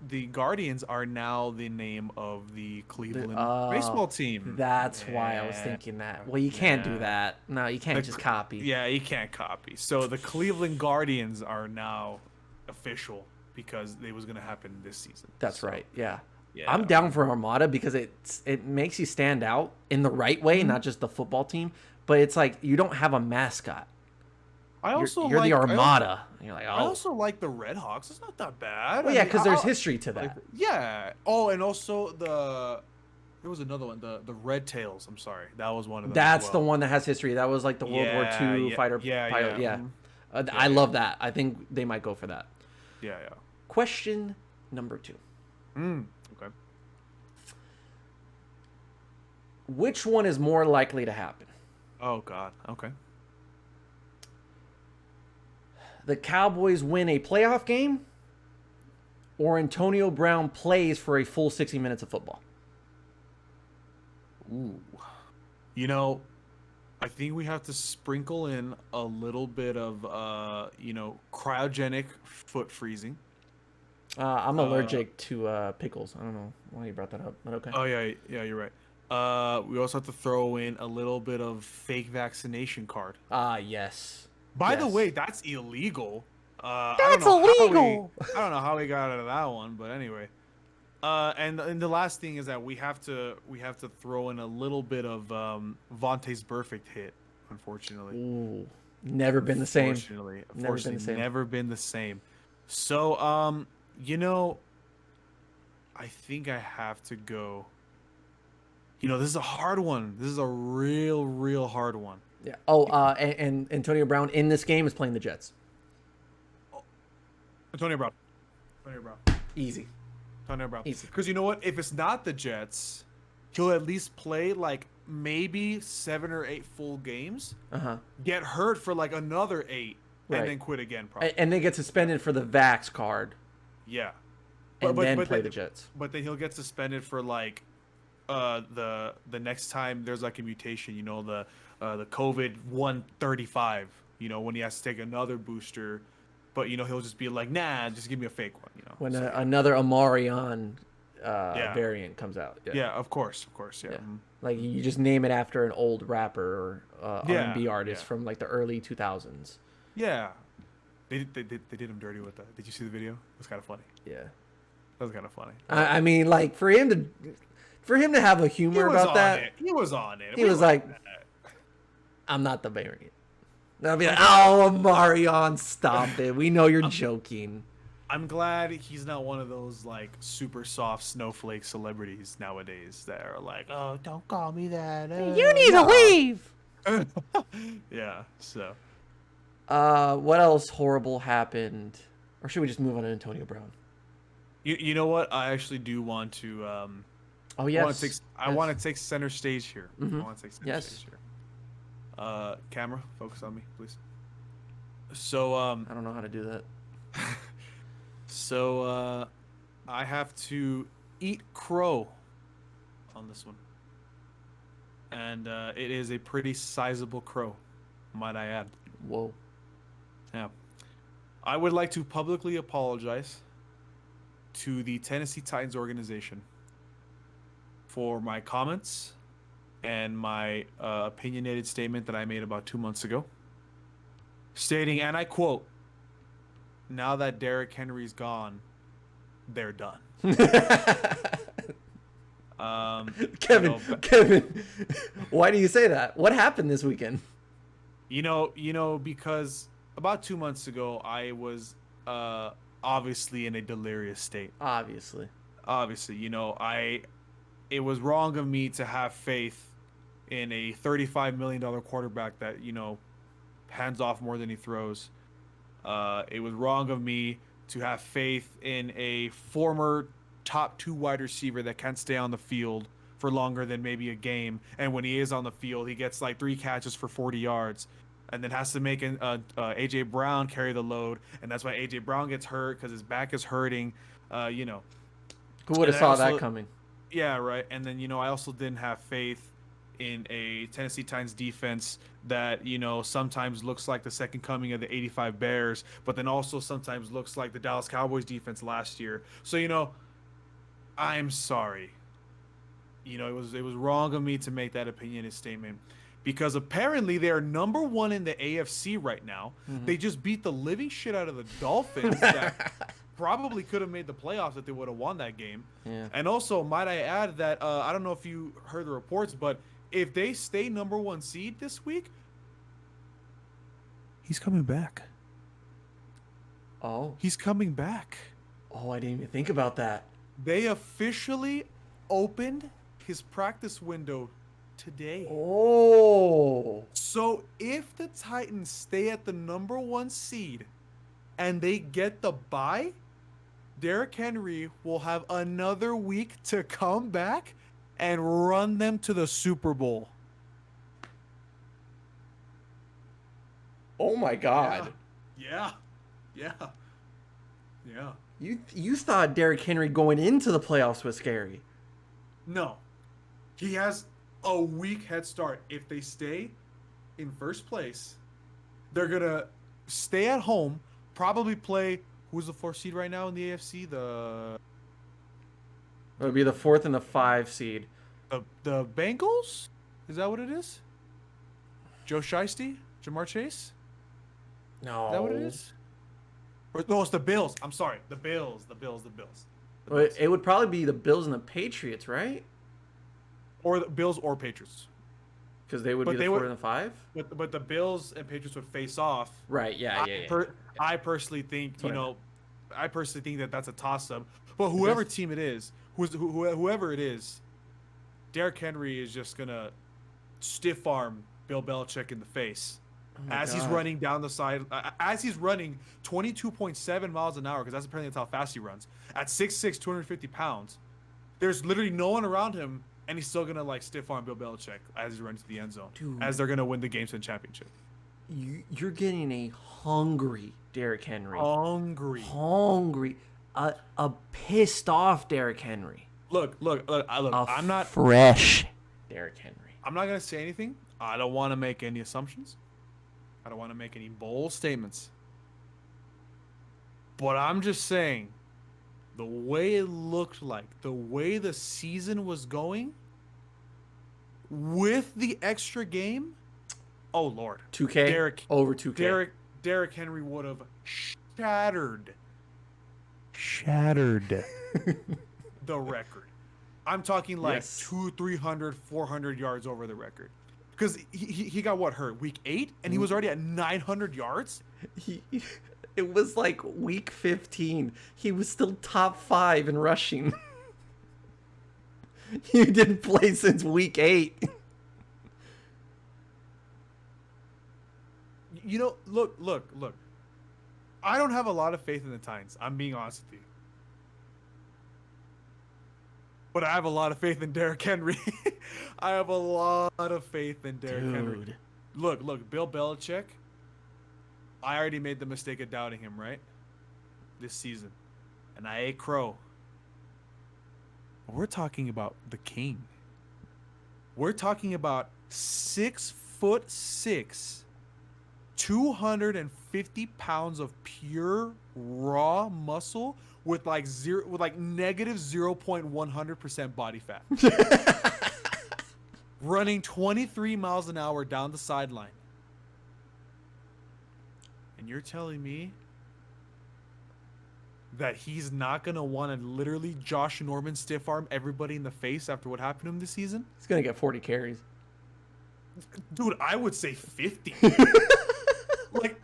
S2: The Guardians are now the name of the Cleveland baseball team.
S3: That's why I was thinking that. Well, you can't do that. No, you can't just copy.
S2: Yeah, you can't copy. So the Cleveland Guardians are now official because it was going to happen this season.
S3: That's right. Yeah. I'm down for Armada because it makes you stand out in the right way, not just the football team, but it's like you don't have a mascot. You're the Armada. You're like,
S2: I also like the Red Hawks. It's not that bad.
S3: Well, yeah, because there's history to that.
S2: Yeah. Oh, and also there was another one, the Red Tails. I'm sorry, that was one of them.
S3: That's the one that has history. That was like the World War II fighter pilot. Yeah. I love that. I think they might go for that.
S2: Yeah.
S3: Question number 2.
S2: Okay.
S3: Which one is more likely to happen?
S2: Oh God. Okay.
S3: The Cowboys win a playoff game, or Antonio Brown plays for a full 60 minutes of football?
S2: Ooh. I think we have to sprinkle in a little bit of, cryogenic foot freezing.
S3: I'm allergic to pickles. I don't know why you brought that up, but okay.
S2: Oh, yeah, you're right. We also have to throw in a little bit of fake vaccination card.
S3: Yes.
S2: By the way, that's illegal.
S3: That's illegal.
S2: I don't know how we got out of that one, but anyway. And the last thing is that we have to throw in a little bit of Vontae's perfect hit. Unfortunately.
S3: Ooh, never been the same.
S2: Unfortunately, never been the same. So, I think I have to go. This is a hard one. This is a real hard one.
S3: Yeah. Oh, and Antonio Brown in this game is playing the Jets.
S2: Antonio Brown.
S3: Easy.
S2: Antonio Brown.
S3: Easy.
S2: Because you know what? If it's not the Jets, he'll at least play like maybe 7 or 8 full games. Get hurt for like another 8, and then quit again. Probably.
S3: And then get suspended for the Vax card.
S2: Yeah.
S3: And then play the Jets.
S2: But then he'll get suspended for like the next time there's like a mutation. The COVID 135. When he has to take another booster. But he'll just be like, nah, just give me a fake one.
S3: When another Amarion variant comes out.
S2: Yeah, of course. Yeah.
S3: Like you just name it after an old rapper or R&B artist from like the early 2000s.
S2: Yeah, they did him dirty with that. Did you see the video? It was kind of funny.
S3: Yeah,
S2: that was kind of funny.
S3: I mean, like for him to have a humor about that,
S2: he was on it.
S3: He was like, I'm not the variant. They'll be like, oh, Marion, stop it. We know you're joking.
S2: I'm glad he's not one of those, like, super soft snowflake celebrities nowadays that are like, oh, don't call me that.
S3: You need to leave.
S2: Yeah, so.
S3: What else horrible happened? Or should we just move on to Antonio Brown?
S2: You know what? I actually do want to...
S3: oh, yes.
S2: I want to take center stage here.
S3: Mm-hmm.
S2: I want to take center stage here. Camera, focus on me, please. So,
S3: I don't know how to do that.
S2: So, I have to eat crow on this one. And it is a pretty sizable crow, might I add.
S3: Whoa.
S2: Yeah. I would like to publicly apologize to the Tennessee Titans organization for my comments and my opinionated statement that I made about 2 months ago, stating, and I quote, now that Derrick Henry's gone, they're done.
S3: Kevin, why do you say that? What happened this weekend?
S2: Because about 2 months ago, I was obviously in a delirious state.
S3: Obviously,
S2: it was wrong of me to have faith in a $35 million quarterback that, hands off more than he throws. It was wrong of me to have faith in a former top 2 wide receiver that can't stay on the field for longer than maybe a game. And when he is on the field, he gets like 3 catches for 40 yards. And then has to make A.J. Brown carry the load. And that's why A.J. Brown gets hurt because his back is hurting.
S3: Who would have saw that coming?
S2: Yeah, right. And then, I also didn't have faith in a Tennessee Titans defense that, sometimes looks like the second coming of the 85 Bears, but then also sometimes looks like the Dallas Cowboys defense last year. So, I'm sorry. It was wrong of me to make that opinionated statement. Because apparently they are number 1 in the AFC right now. Mm-hmm. They just beat the living shit out of the Dolphins that probably could have made the playoffs if they would have won that game. Yeah. And also, might I add that, I don't know if you heard the reports, but if they stay number 1 seed this week, he's coming back.
S3: Oh.
S2: He's coming back.
S3: Oh, I didn't even think about that.
S2: They officially opened his practice window today.
S3: Oh.
S2: So if the Titans stay at the number 1 seed and they get the bye, Derrick Henry will have another week to come back and run them to the Super Bowl.
S3: Oh my God.
S2: Yeah.
S3: You thought Derrick Henry going into the playoffs was scary.
S2: No. He has a week head start. If they stay in first place, they're going to stay at home, probably play, who's the 4th seed right now in the AFC? It
S3: would be the 4th and the 5 seed.
S2: The Bengals? Is that what it is? Joe Shiesty? Jamar Chase?
S3: No.
S2: Is that what it is? No, it's the Bills. I'm sorry. The Bills.
S3: It would probably be the Bills and the Patriots, right?
S2: Or the Bills or Patriots.
S3: Because they would be the 4 and the 5?
S2: But the Bills and Patriots would face off.
S3: Right, yeah.
S2: I personally think, that that's a toss-up. But whoever team it is, whoever it is, Derrick Henry is just going to stiff arm Bill Belichick in the face. He's running down the side, as he's running 22.7 miles an hour, because that's apparently how fast he runs. At 6'6", 250 pounds, there's literally no one around him, and he's still going to stiff arm Bill Belichick as he runs to the end zone, as they're going to win the games and championship.
S3: You're getting a hungry Derrick Henry.
S2: Hungry.
S3: A pissed off Derrick Henry.
S2: Look. I'm not
S3: fresh Derrick Henry.
S2: I'm not going to say anything. I don't want to make any assumptions. I don't want to make any bold statements. But I'm just saying, the way it looked like, the way the season was going, with the extra game, oh Lord.
S3: 2K? Over 2K.
S2: Derrick Henry would have shattered the record. I'm talking like 200, 300, 400 yards over the record. Because he got hurt? Week 8? And he was already at 900 yards?
S3: It was like week 15. He was still top 5 in rushing. He didn't play since week 8.
S2: Look. I don't have a lot of faith in the Titans. I'm being honest with you. But I have a lot of faith in Derrick Henry. I have a lot of faith in Derrick Henry. Look, Bill Belichick, I already made the mistake of doubting him, right? This season. And I ate crow. We're talking about the king. We're talking about 6'6", 250 pounds of pure raw muscle with negative 0.100% body fat. Running 23 miles an hour down the sideline. And you're telling me that he's not gonna want to literally Josh Norman stiff arm everybody in the face after what happened to him this season?
S3: He's gonna get 40 carries.
S2: Dude, I would say 50. Like,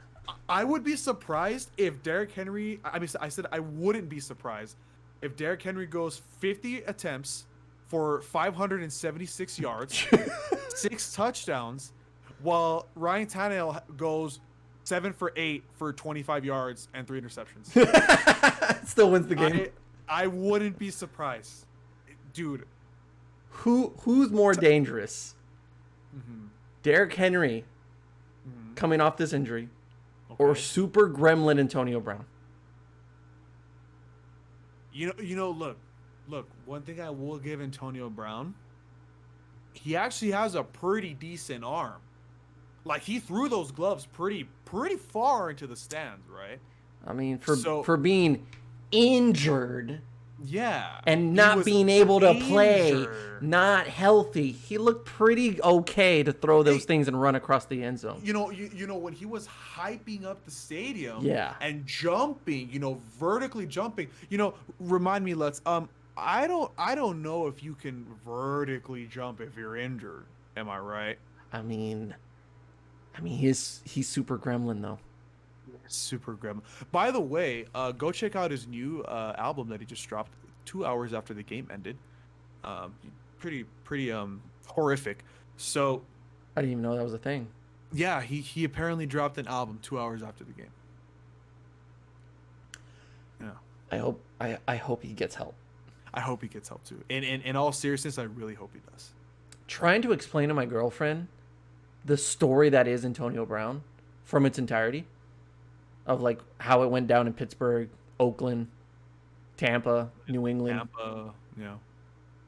S2: I would be surprised if Derrick Henry. I mean, I said I wouldn't be surprised if Derrick Henry goes 50 attempts for 576 yards, 6 touchdowns, while Ryan Tannehill goes 7 for 8 for 25 yards and 3 interceptions.
S3: Still wins the game.
S2: I wouldn't be surprised, dude.
S3: Who's more dangerous?
S2: Mm-hmm.
S3: Derrick Henry coming off this injury, or super gremlin Antonio Brown?
S2: You know, look. One thing I will give Antonio Brown, he actually has a pretty decent arm. Like, he threw those gloves pretty far into the stands, right?
S3: I mean, for being injured.
S2: Yeah.
S3: And not being able to play, not healthy. He looked pretty okay to throw those things and run across the end zone.
S2: You know when he was hyping up the stadium, and jumping, vertically jumping. Remind me, Lutz. I don't know if you can vertically jump if you're injured. Am I right?
S3: I mean, he's super gremlin though.
S2: Super grim. By the way, go check out his new album that he just dropped 2 hours after the game ended. Pretty horrific. So
S3: I didn't even know that was a thing.
S2: Yeah, he apparently dropped an album 2 hours after the game. Yeah.
S3: I hope he gets help.
S2: I hope he gets help too. In all seriousness, I really hope he does.
S3: Trying to explain to my girlfriend the story that is Antonio Brown from its entirety, of like how it went down in Pittsburgh, Oakland, Tampa, New England.
S2: Tampa, yeah.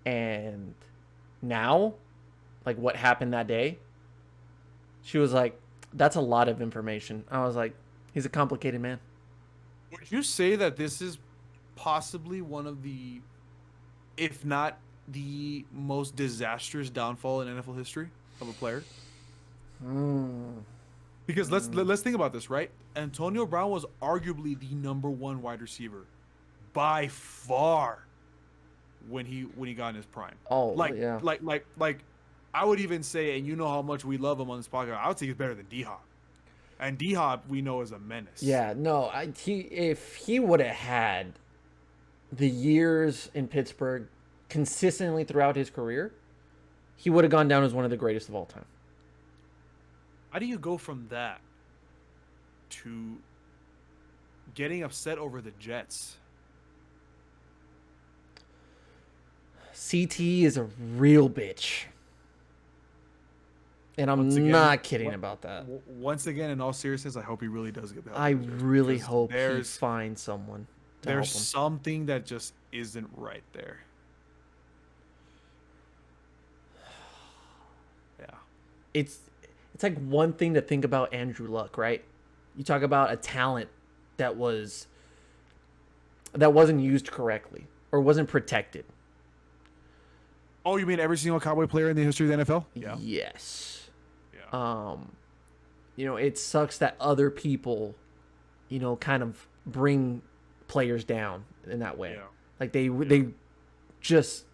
S3: And now, like what happened that day, she was like, that's a lot of information. I was like, he's a complicated man.
S2: Would you say that this is possibly one of the, if not the most disastrous downfall in NFL history of a player? Because let's think about this, right? Antonio Brown was arguably the number 1 wide receiver by far when he got in his prime.
S3: Oh,
S2: like I would even say, and you know how much we love him on this podcast, I would say he's better than D-Hop. And D-Hop we know is a menace.
S3: Yeah, no, if he would have had the years in Pittsburgh consistently throughout his career, he would have gone down as one of the greatest of all time.
S2: How do you go from that to getting upset over the Jets?
S3: CT is a real bitch. And I'm not kidding about that.
S2: Once again, in all seriousness, I hope he really does get the help.
S3: I really hope he finds someone to help him.
S2: There's something that just isn't right there. Yeah.
S3: It's like one thing to think about Andrew Luck, right? You talk about a talent that wasn't used correctly or wasn't protected.
S2: Oh, you mean every single Cowboy player in the history of the NFL?
S3: Yeah. Yes.
S2: Yeah.
S3: It sucks that other people, kind of bring players down in that way.
S2: Yeah.
S3: Like they just,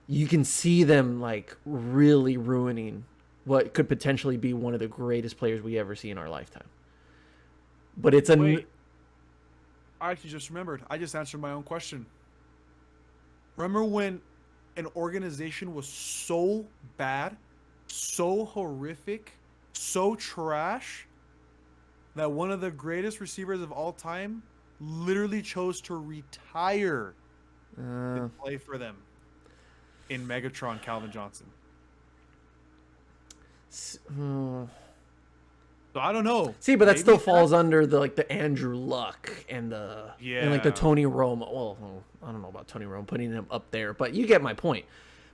S3: you can see them like really ruining what could potentially be one of the greatest players we ever see in our lifetime. But it's
S2: I actually just remembered. I just answered my own question. Remember when an organization was so bad, so horrific, so trash, that one of the greatest receivers of all time literally chose to retire and play for them in Megatron, Calvin Johnson? So I don't know.
S3: See, but that still falls under the Andrew Luck and the Tony Romo. Well, I don't know about Tony Romo putting him up there, but you get my point.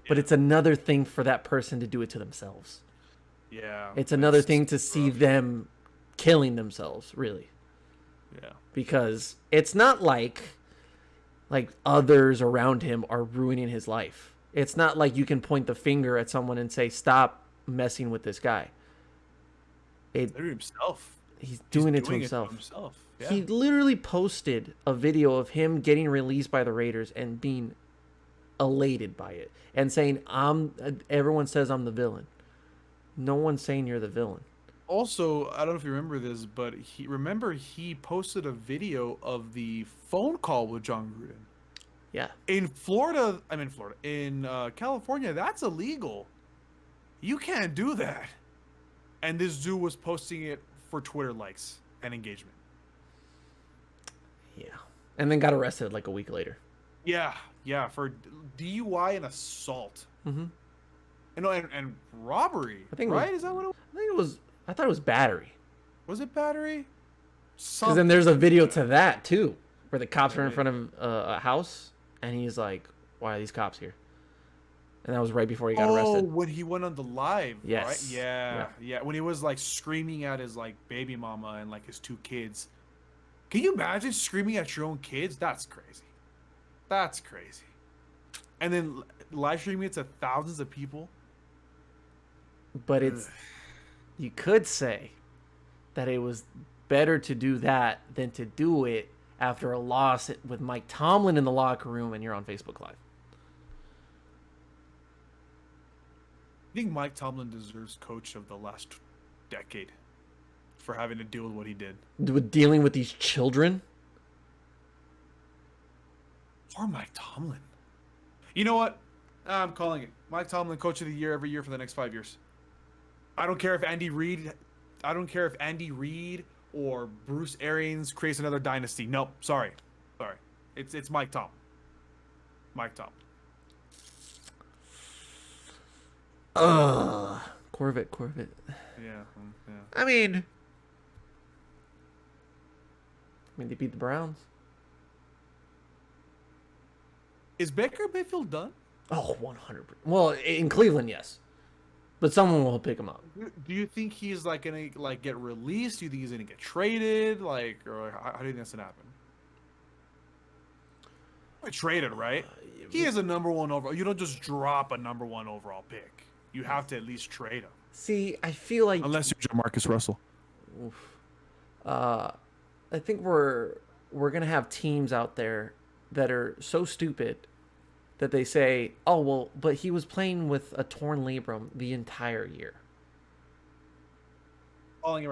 S3: But it's another thing for that person to do it to themselves.
S2: Yeah.
S3: It's another thing to see them killing themselves, really.
S2: Yeah.
S3: Because it's not like others around him are ruining his life. It's not like you can point the finger at someone and say, stop messing with this guy.
S2: Himself.
S3: He's doing it to himself. Yeah. He literally posted a video of him getting released by the Raiders and being elated by it and saying, everyone says I'm the villain. No one's saying you're the villain.
S2: Also, I don't know if you remember this, but he posted a video of the phone call with John Gruden.
S3: Yeah.
S2: In California, that's illegal. You can't do that. And this dude was posting it for Twitter likes and engagement.
S3: Yeah. And then got arrested like a week later.
S2: Yeah, for DUI and assault.
S3: Mm-hmm.
S2: And robbery. I think right? Is that what it was?
S3: I thought it was battery.
S2: Was it battery?
S3: Because then there's a video to that too, where the cops are in front of a house, and he's like, "Why are these cops here?" And that was right before he got arrested.
S2: Oh, when he went on the live,
S3: yes.
S2: Right? Yeah. When he was like screaming at his like baby mama and like his 2 kids. Can you imagine screaming at your own kids? That's crazy. That's crazy. And then live streaming it to thousands of people.
S3: But you could say that it was better to do that than to do it after a loss with Mike Tomlin in the locker room and you're on Facebook Live.
S2: I think Mike Tomlin deserves coach of the last decade for having to deal with what he did.
S3: With dealing with these children?
S2: Or Mike Tomlin. You know what? I'm calling it. Mike Tomlin, coach of the year every year for the next 5 years. I don't care if Andy Reid or Bruce Arians creates another dynasty. Nope, sorry. It's Mike Tomlin. Mike Tomlin.
S3: Corvette.
S2: Yeah.
S3: I mean, they beat the Browns.
S2: Is Baker Mayfield done?
S3: Oh, 100%. Well, in Cleveland, yes. But someone will pick him up.
S2: Do you think he's like gonna like get released? Do you think he's gonna get traded? Like, or how do you think that's gonna happen? Traded, right? He is a number 1 overall. You don't just drop a number 1 overall pick. You have to at least trade him.
S3: See, I feel like
S2: unless you're Jamarcus Russell.
S3: I think we're gonna have teams out there that are so stupid that they say, "Oh well, but he was playing with a torn labrum the entire year."
S2: Calling it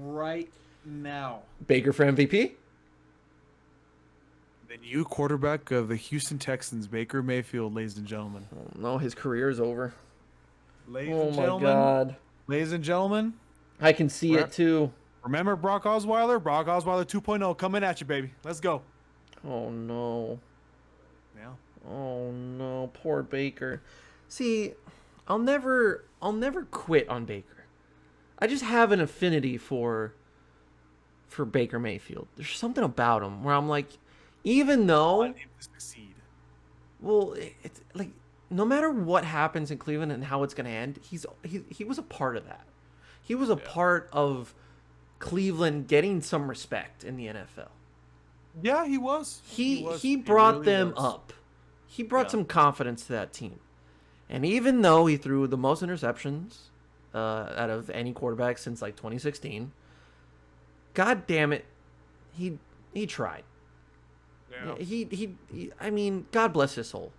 S2: right now.
S3: Baker for MVP?
S2: The new quarterback of the Houston Texans, Baker Mayfield, ladies and gentlemen.
S3: Oh, no, his career is over.
S2: Ladies and gentlemen. Oh my God. Ladies and gentlemen.
S3: I can see it too.
S2: Remember Brock Osweiler? Brock Osweiler 2.0 coming at you, baby. Let's go.
S3: Oh no.
S2: Yeah.
S3: Oh no, poor Baker. See, I'll never quit on Baker. I just have an affinity for Baker Mayfield. There's something about him where I'm like, even though,
S2: I want him to succeed.
S3: Well, it's like no matter what happens in Cleveland and how it's going to end, he was a part of that. He was a part of Cleveland getting some respect in the NFL.
S2: Yeah, he was.
S3: He brought them up. He brought some confidence to that team. And even though he threw the most interceptions out of any quarterback since like 2016, God damn it, he tried. Yeah. He I mean, God bless his soul.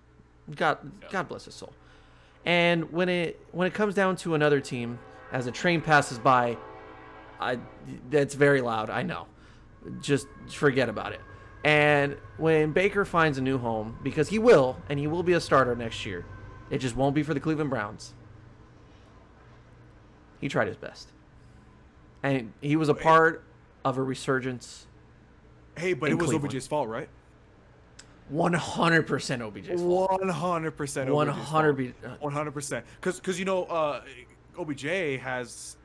S3: God bless his soul. And when it comes down to another team, as a train passes by, that's very loud, I know. Just forget about it. And when Baker finds a new home, because he will, and he will be a starter next year, it just won't be for the Cleveland Browns. He tried his best. And he was a part of a resurgence.
S2: Hey, but it was OBJ's fault, right?
S3: 100% OBJ's fault.
S2: 100%. 100%. Because you know, OBJ has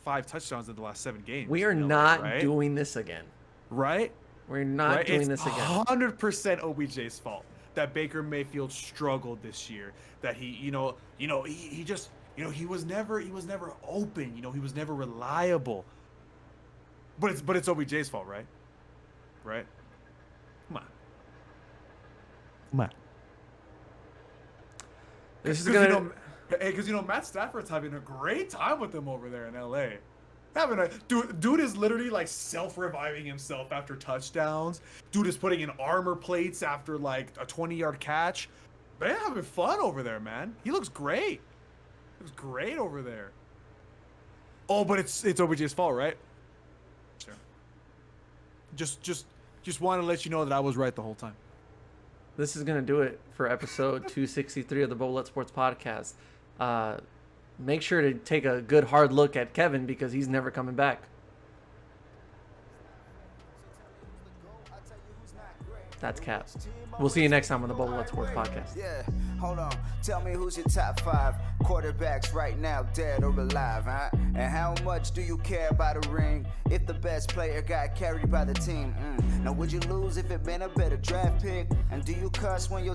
S2: 5 touchdowns in the last 7 games.
S3: We are not doing this again.
S2: Right?
S3: We're not doing this again.
S2: 100% OBJ's fault that Baker Mayfield struggled this year. That he just he was never open. He was never reliable. But it's OBJ's fault, right? Right? Come on.
S3: This is gonna.
S2: Because Matt Stafford's having a great time with them over there in LA. Dude is literally like self-reviving himself after touchdowns. Dude is putting in armor plates after like a 20-yard catch. They're having fun over there, man. He looks great. He looks great over there. Oh, but it's OBJ's fault, right? Sure. Just want to let you know that I was right the whole time.
S3: This is gonna do it for episode 263 of the Bubba Lutz Sports Podcast. Make sure to take a good hard look at Kevin because he's never coming back. That's Cap. We'll see you next time on the Bubba Lutz Sports Podcast.
S1: Yeah, hold on. Tell me who's your top 5 quarterbacks right now, dead or alive, huh? And how much do you care about a ring if the best player got carried by the team? Now, would you lose if it been a better draft pick? And do you cuss when your